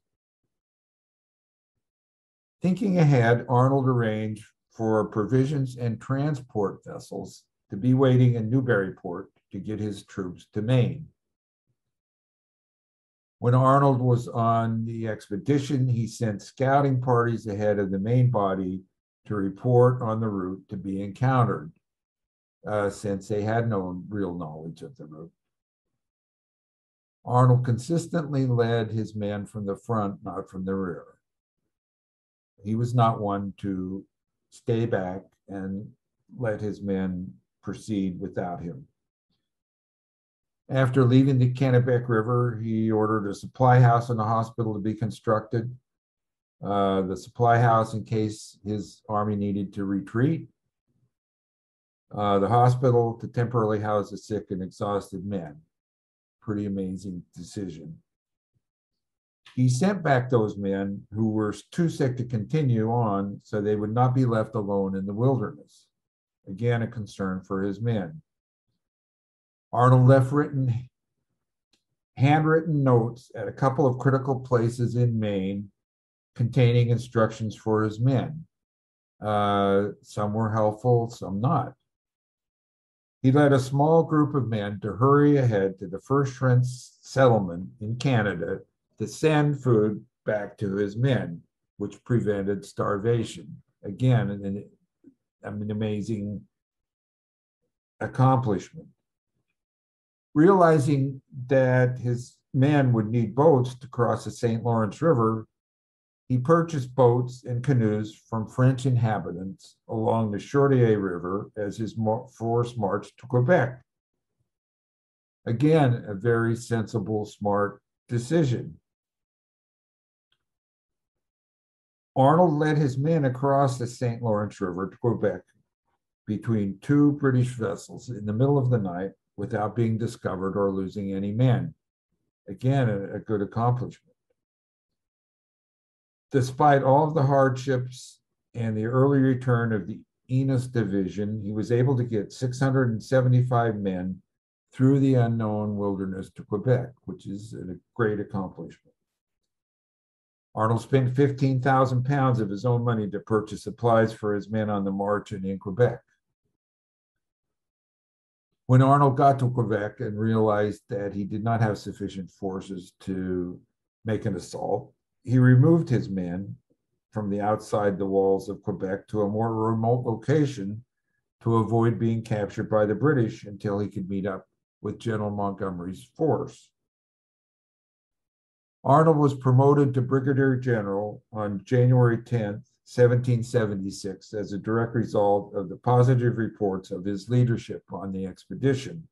Thinking ahead, Arnold arranged for provisions and transport vessels to be waiting in Newburyport to get his troops to Maine. When Arnold was on the expedition, he sent scouting parties ahead of the main body to report on the route to be encountered, since they had no real knowledge of the route. Arnold consistently led his men from the front, not from the rear. He was not one to stay back and let his men proceed without him. After leaving the Kennebec River, he ordered a supply house and a hospital to be constructed. The supply house in case his army needed to retreat. The hospital to temporarily house the sick and exhausted men. Pretty amazing decision. He sent back those men who were too sick to continue on, so they would not be left alone in the wilderness. Again, a concern for his men. Arnold left handwritten notes at a couple of critical places in Maine containing instructions for his men. Some were helpful, some not. He led a small group of men to hurry ahead to the first French settlement in Canada to send food back to his men, which prevented starvation. Again, an amazing accomplishment. Realizing that his men would need boats to cross the St. Lawrence River, he purchased boats and canoes from French inhabitants along the Chaudière River as his force marched to Quebec. Again, a very sensible, smart decision. Arnold led his men across the St. Lawrence River to Quebec between two British vessels in the middle of the night without being discovered or losing any men. Again, a good accomplishment. Despite all of the hardships and the early return of the Enos division, he was able to get 675 men through the unknown wilderness to Quebec, which is a great accomplishment. Arnold spent 15,000 pounds of his own money to purchase supplies for his men on the march and in Quebec. When Arnold got to Quebec and realized that he did not have sufficient forces to make an assault, he removed his men from the outside the walls of Quebec to a more remote location to avoid being captured by the British until he could meet up with General Montgomery's force. Arnold was promoted to Brigadier General on January 10th, 1776, as a direct result of the positive reports of his leadership on the expedition.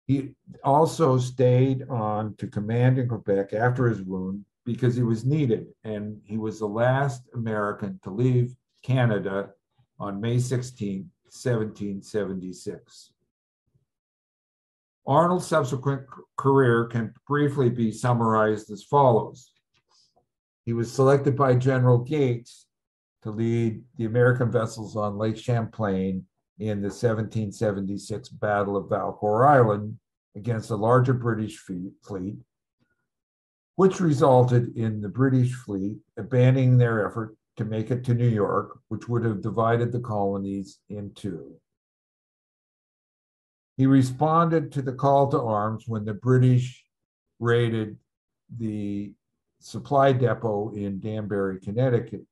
He also stayed on to command in Quebec after his wound because he was needed, and he was the last American to leave Canada on May 16, 1776. Arnold's subsequent career can briefly be summarized as follows. He was selected by General Gates to lead the American vessels on Lake Champlain in the 1776 Battle of Valcour Island against a larger British fleet, which resulted in the British fleet abandoning their effort to make it to New York, which would have divided the colonies in two. He responded to the call to arms when the British raided the supply depot in Danbury, Connecticut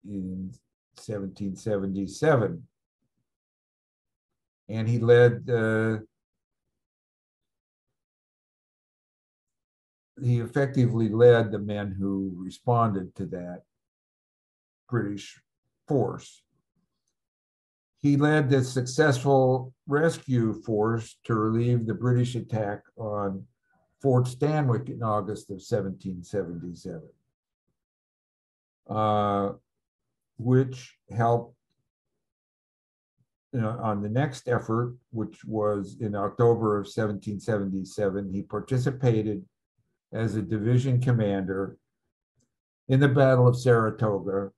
in 1777. And he effectively led the men who responded to that British force. He led the successful rescue force to relieve the British attack on Fort Stanwix in August of 1777, which helped on the next effort, which was in October of 1777. He participated as a division commander in the Battle of Saratoga,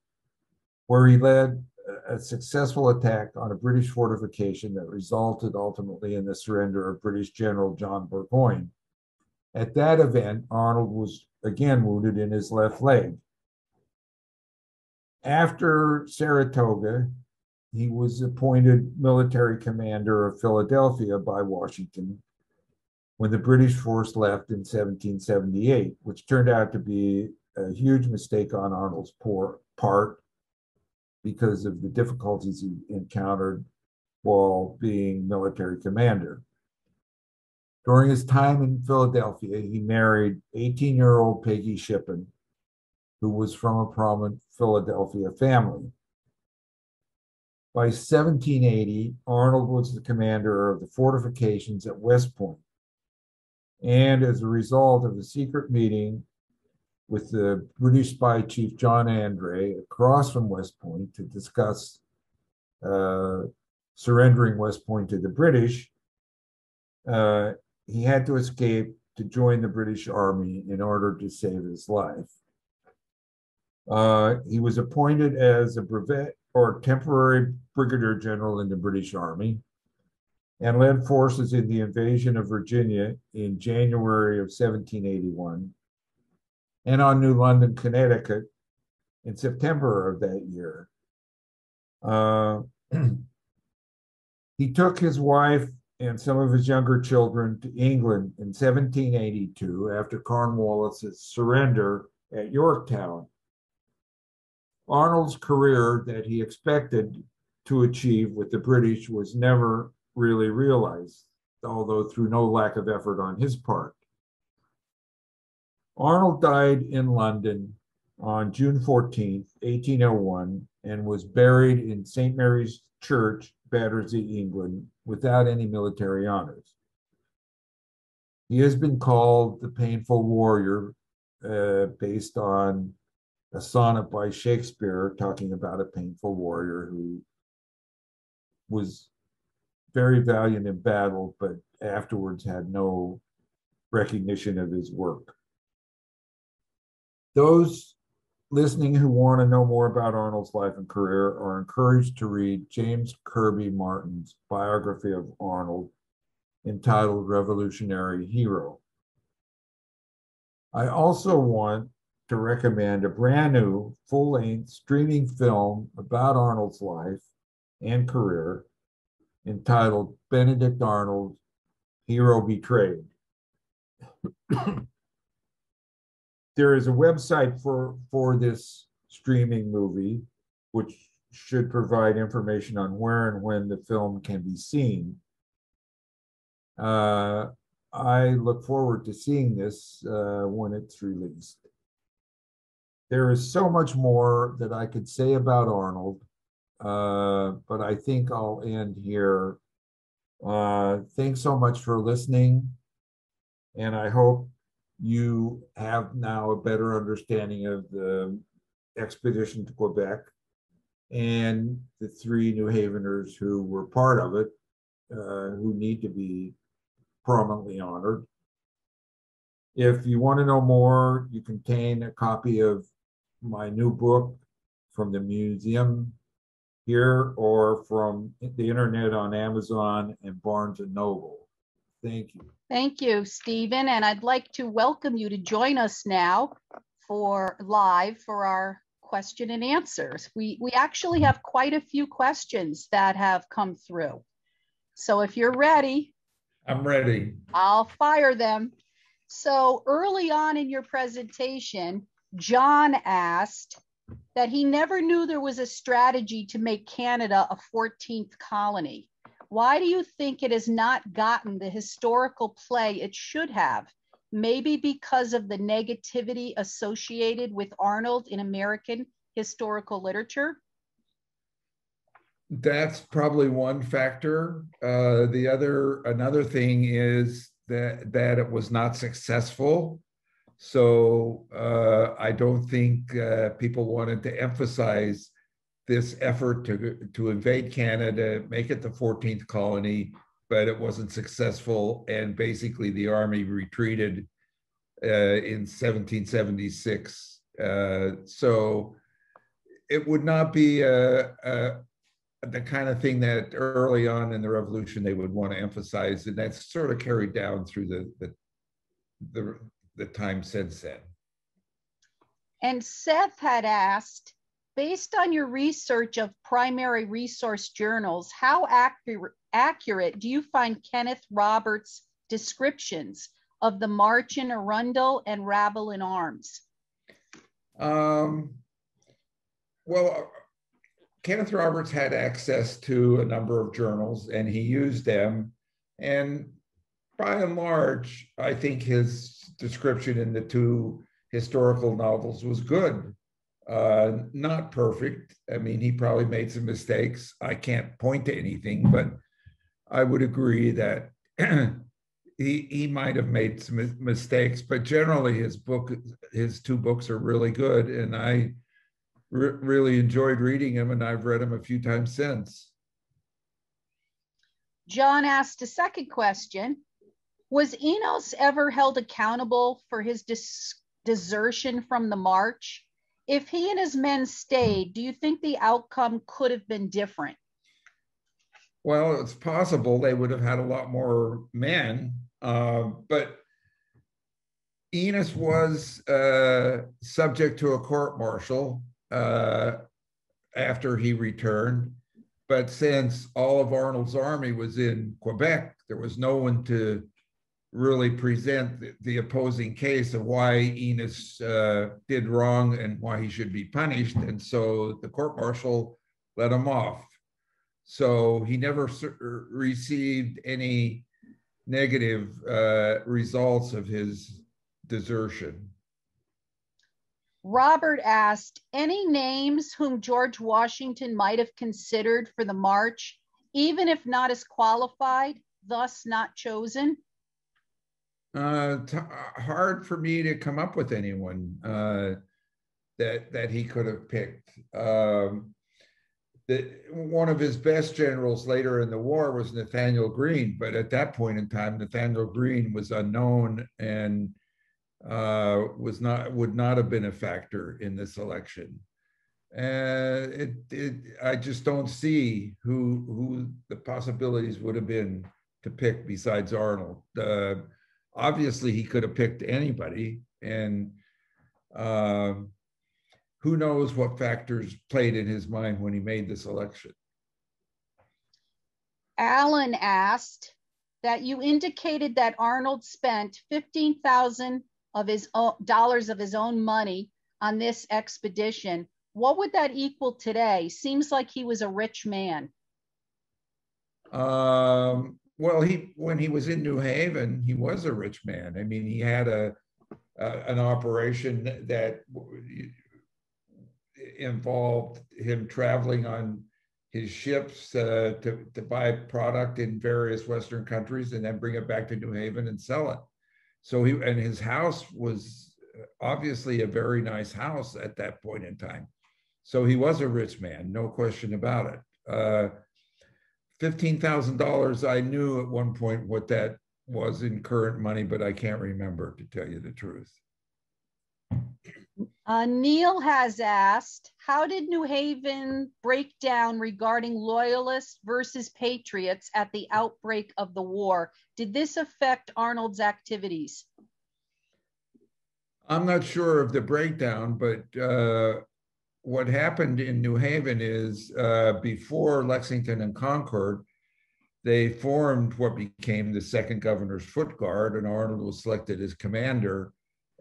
where he led a successful attack on a British fortification that resulted ultimately in the surrender of British General John Burgoyne. At that event, Arnold was again wounded in his left leg. After Saratoga, he was appointed military commander of Philadelphia by Washington when the British force left in 1778, which turned out to be a huge mistake on Arnold's part because of the difficulties he encountered while being military commander. During his time in Philadelphia, he married 18-year-old Peggy Shippen, who was from a prominent Philadelphia family. By 1780, Arnold was the commander of the fortifications at West Point. And as a result of a secret meeting with the British spy chief John Andre across from West Point to discuss surrendering West Point to the British, he had to escape to join the British Army in order to save his life. He was appointed as a brevet or temporary brigadier general in the British Army and led forces in the invasion of Virginia in January of 1781 and on New London, Connecticut in September of that year. He took his wife and some of his younger children to England in 1782 after Cornwallis's surrender at Yorktown. Arnold's career that he expected to achieve with the British was never really realized, although through no lack of effort on his part. Arnold died in London on June 14, 1801, and was buried in St. Mary's Church, Battersea, England, without any military honors. He has been called the Painful Warrior, based on a sonnet by Shakespeare talking about a painful warrior who was very valiant in battle, but afterwards had no recognition of his work. Those listening who want to know more about Arnold's life and career are encouraged to read James Kirby Martin's biography of Arnold entitled Revolutionary Hero. I also want to recommend a brand new full-length streaming film about Arnold's life and career entitled Benedict Arnold, Hero Betrayed. There is a website for this streaming movie, which should provide information on where and when the film can be seen. I look forward to seeing this when it's released. There is so much more that I could say about Arnold, but I think I'll end here. Thanks so much for listening, and I hope you have now a better understanding of the expedition to Quebec and the 3 New Haveners who were part of it, who need to be prominently honored. If you want to know more, you can obtain a copy of my new book from the museum here or from the internet on Amazon and Barnes and Noble. Thank you. Thank you, Stephen. And I'd like to welcome you to join us now for our question and answers. We actually have quite a few questions that have come through. So if you're ready. I'm ready. I'll fire them. So early on in your presentation, John asked that he never knew there was a strategy to make Canada a 14th colony. Why do you think it has not gotten the historical play it should have? Maybe because of the negativity associated with Arnold in American historical literature? That's probably one factor. Another thing is that it was not successful. So I don't think people wanted to emphasize this effort to invade Canada, make it the 14th colony, but it wasn't successful. And basically the army retreated in 1776. So it would not be the kind of thing that early on in the revolution they would want to emphasize, and that's sort of carried down through the time since then. And Seth had asked, based on your research of primary resource journals, how accurate do you find Kenneth Roberts' descriptions of the march in Arundel and rabble in arms? Well, Kenneth Roberts had access to a number of journals and he used them. And by and large, I think his description in the 2 historical novels was good. Not perfect. I mean, he probably made some mistakes. I can't point to anything, but I would agree that he might have made some mistakes. But generally, his two books are really good, and I really enjoyed reading them, and I've read them a few times since. John asked a second question. Was Enos ever held accountable for his desertion from the march? If he and his men stayed, do you think the outcome could have been different? Well, it's possible they would have had a lot more men, but Enos was subject to a court martial after he returned. But since all of Arnold's army was in Quebec, there was no one to really present the opposing case of why Enos did wrong and why he should be punished. And so the court martial let him off. So he never received any negative results of his desertion. Robert asked, any names whom George Washington might have considered for the march, even if not as qualified, thus not chosen? Hard for me to come up with anyone that he could have picked. One of his best generals later in the war was Nathaniel Greene, but at that point in time, Nathaniel Greene was unknown and would not have been a factor in this election. I just don't see who the possibilities would have been to pick besides Arnold. Obviously, he could have picked anybody, and who knows what factors played in his mind when he made this election. Alan asked that you indicated that Arnold spent $15,000 of his dollars of his own money on this expedition. What would that equal today? Seems like he was a rich man. Well, when he was in New Haven, he was a rich man. I mean, he had an operation that involved him traveling on his ships to buy product in various Western countries and then bring it back to New Haven and sell it. So and his house was obviously a very nice house at that point in time. So he was a rich man, no question about it. $15,000, I knew at one point what that was in current money, but I can't remember, to tell you the truth. Neil has asked, how did New Haven break down regarding Loyalists versus Patriots at the outbreak of the war? Did this affect Arnold's activities? I'm not sure of the breakdown, but what happened in New Haven is before Lexington and Concord, they formed what became the Second Governor's Foot Guard, and Arnold was selected as commander.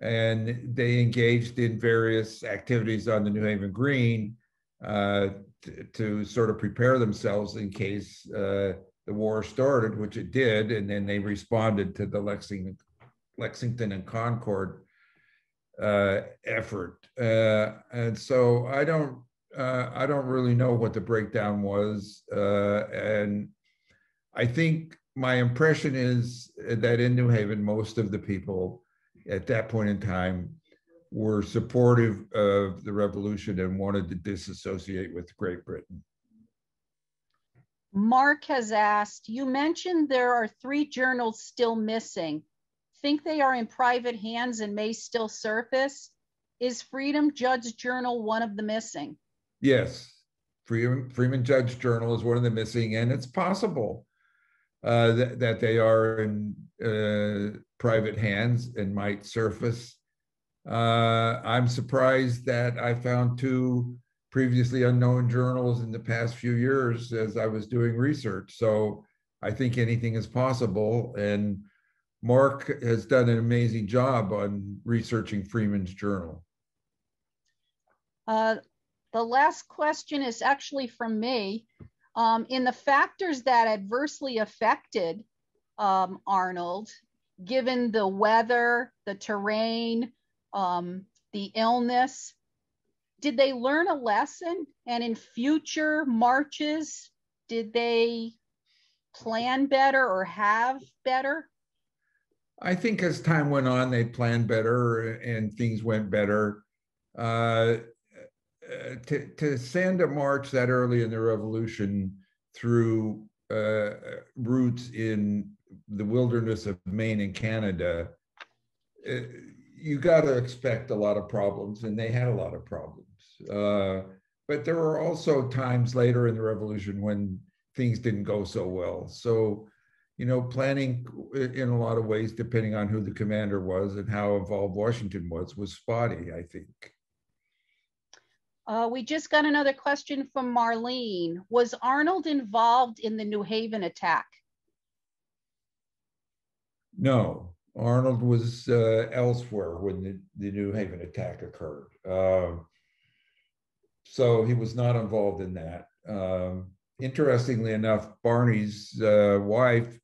And they engaged in various activities on the New Haven Green to sort of prepare themselves in case the war started, which it did. And then they responded to the Lexington and Concord effort. And so I don't really know what the breakdown was. And I think my impression is that in New Haven, most of the people at that point in time were supportive of the revolution and wanted to disassociate with Great Britain. Mark has asked, you mentioned there are 3 journals still missing. Think they are in private hands and may still surface? Is Freedom Judge Journal one of the missing? Yes, Freeman Judge Journal is one of the missing, and it's possible that they are in private hands and might surface. I'm surprised that I found 2 previously unknown journals in the past few years as I was doing research. So I think anything is possible. And Mark has done an amazing job on researching Freeman's journal. The last question is actually from me. In the factors that adversely affected Arnold, given the weather, the terrain, the illness, did they learn a lesson? And in future marches, did they plan better or have better? I think as time went on, they planned better and things went better. To send a march that early in the revolution through routes in the wilderness of Maine and Canada, you got to expect a lot of problems, and they had a lot of problems. But there were also times later in the revolution when things didn't go so well. So, you know, planning in a lot of ways, depending on who the commander was and how involved Washington was spotty, I think. We just got another question from Marlene. Was Arnold involved in the New Haven attack? No, Arnold was elsewhere when the New Haven attack occurred. So he was not involved in that. Interestingly enough, Barney's wife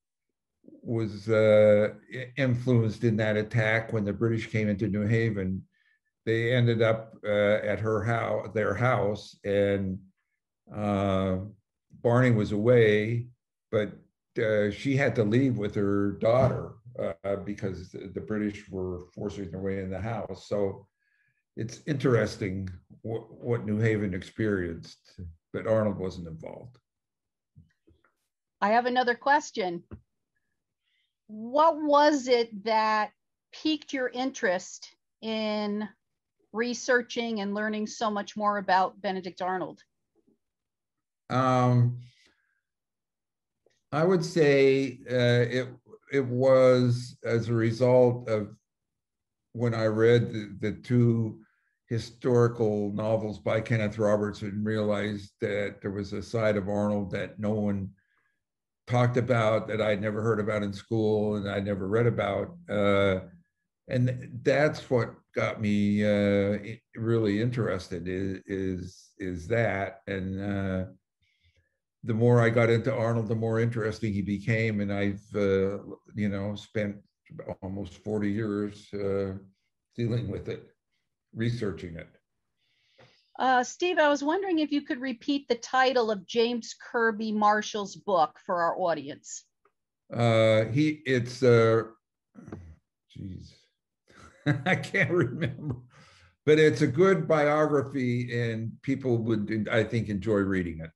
was influenced in that attack when the British came into New Haven. They ended up at their house, and Barney was away, but she had to leave with her daughter because the British were forcing their way in the house. So it's interesting what New Haven experienced, but Arnold wasn't involved. I have another question. What was it that piqued your interest in researching and learning so much more about Benedict Arnold? I would say it was as a result of when I read the two historical novels by Kenneth Roberts and realized that there was a side of Arnold that no one talked about, that I'd never heard about in school and I never read about. And that's what got me really interested is that. And the more I got into Arnold, the more interesting he became. And I've, you know, spent almost 40 years dealing with it, researching it. Steve, I was wondering if you could repeat the title of James Kirby Marshall's book for our audience. It's geez, I can't remember, but it's a good biography, and people would, I think, enjoy reading it.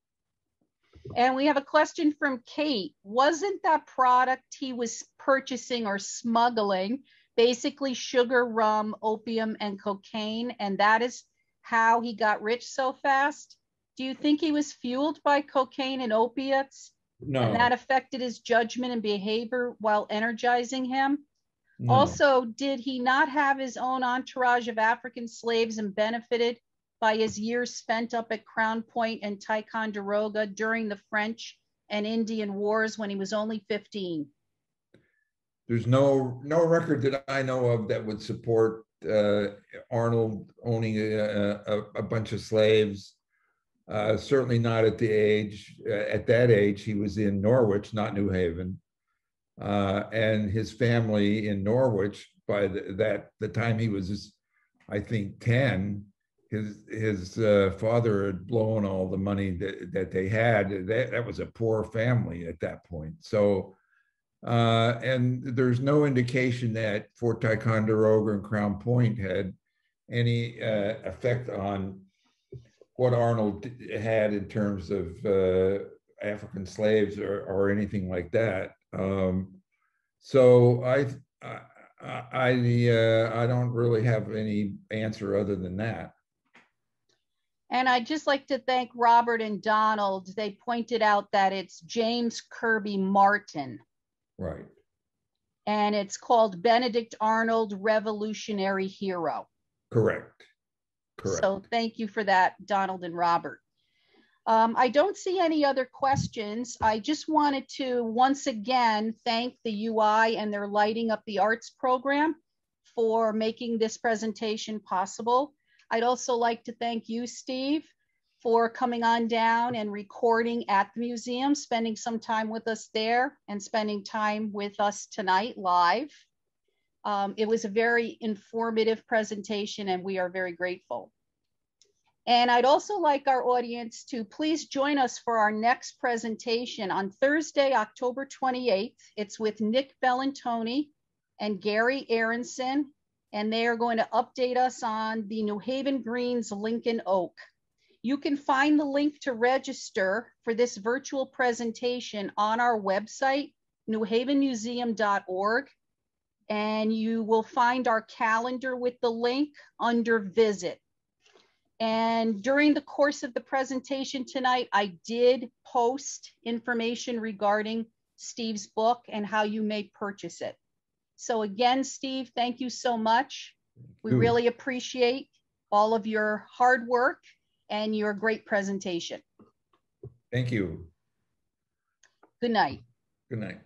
And we have a question from Kate. Wasn't that product he was purchasing or smuggling basically sugar, rum, opium, and cocaine, and that is how he got rich so fast? Do you think he was fueled by cocaine and opiates? No. And that affected his judgment and behavior while energizing him? No. Also, did he not have his own entourage of African slaves and benefited by his years spent up at Crown Point and Ticonderoga during the French and Indian Wars when he was only 15? There's no record that I know of that would support Arnold owning a bunch of slaves. Certainly not at the age. At that age, he was in Norwich, not New Haven, and his family in Norwich. By the time he was, I think, 10, his father had blown all the money that they had. That was a poor family at that point. So. And there's no indication that Fort Ticonderoga and Crown Point had any effect on what Arnold had in terms of African slaves or anything like that. So I don't really have any answer other than that. And I'd just like to thank Robert and Donald. They pointed out that it's James Kirby Martin. Right. And it's called Benedict Arnold, Revolutionary Hero. Correct. Correct. So thank you for that, Donald and Robert. I don't see any other questions. I just wanted to once again thank the UI and their Lighting Up the Arts program for making this presentation possible. I'd also like to thank you, Steve, for coming on down and recording at the museum, spending some time with us there and spending time with us tonight live. It was a very informative presentation and we are very grateful. And I'd also like our audience to please join us for our next presentation on Thursday, October 28th. It's with Nick Bellantoni and Gary Aronson, and they are going to update us on the New Haven Greens Lincoln Oak. You can find the link to register for this virtual presentation on our website, newhavenmuseum.org, and you will find our calendar with the link under Visit. And during the course of the presentation tonight, I did post information regarding Steve's book and how you may purchase it. So again, Steve, thank you so much. We really appreciate all of your hard work and your great presentation. Thank you. Good night. Good night.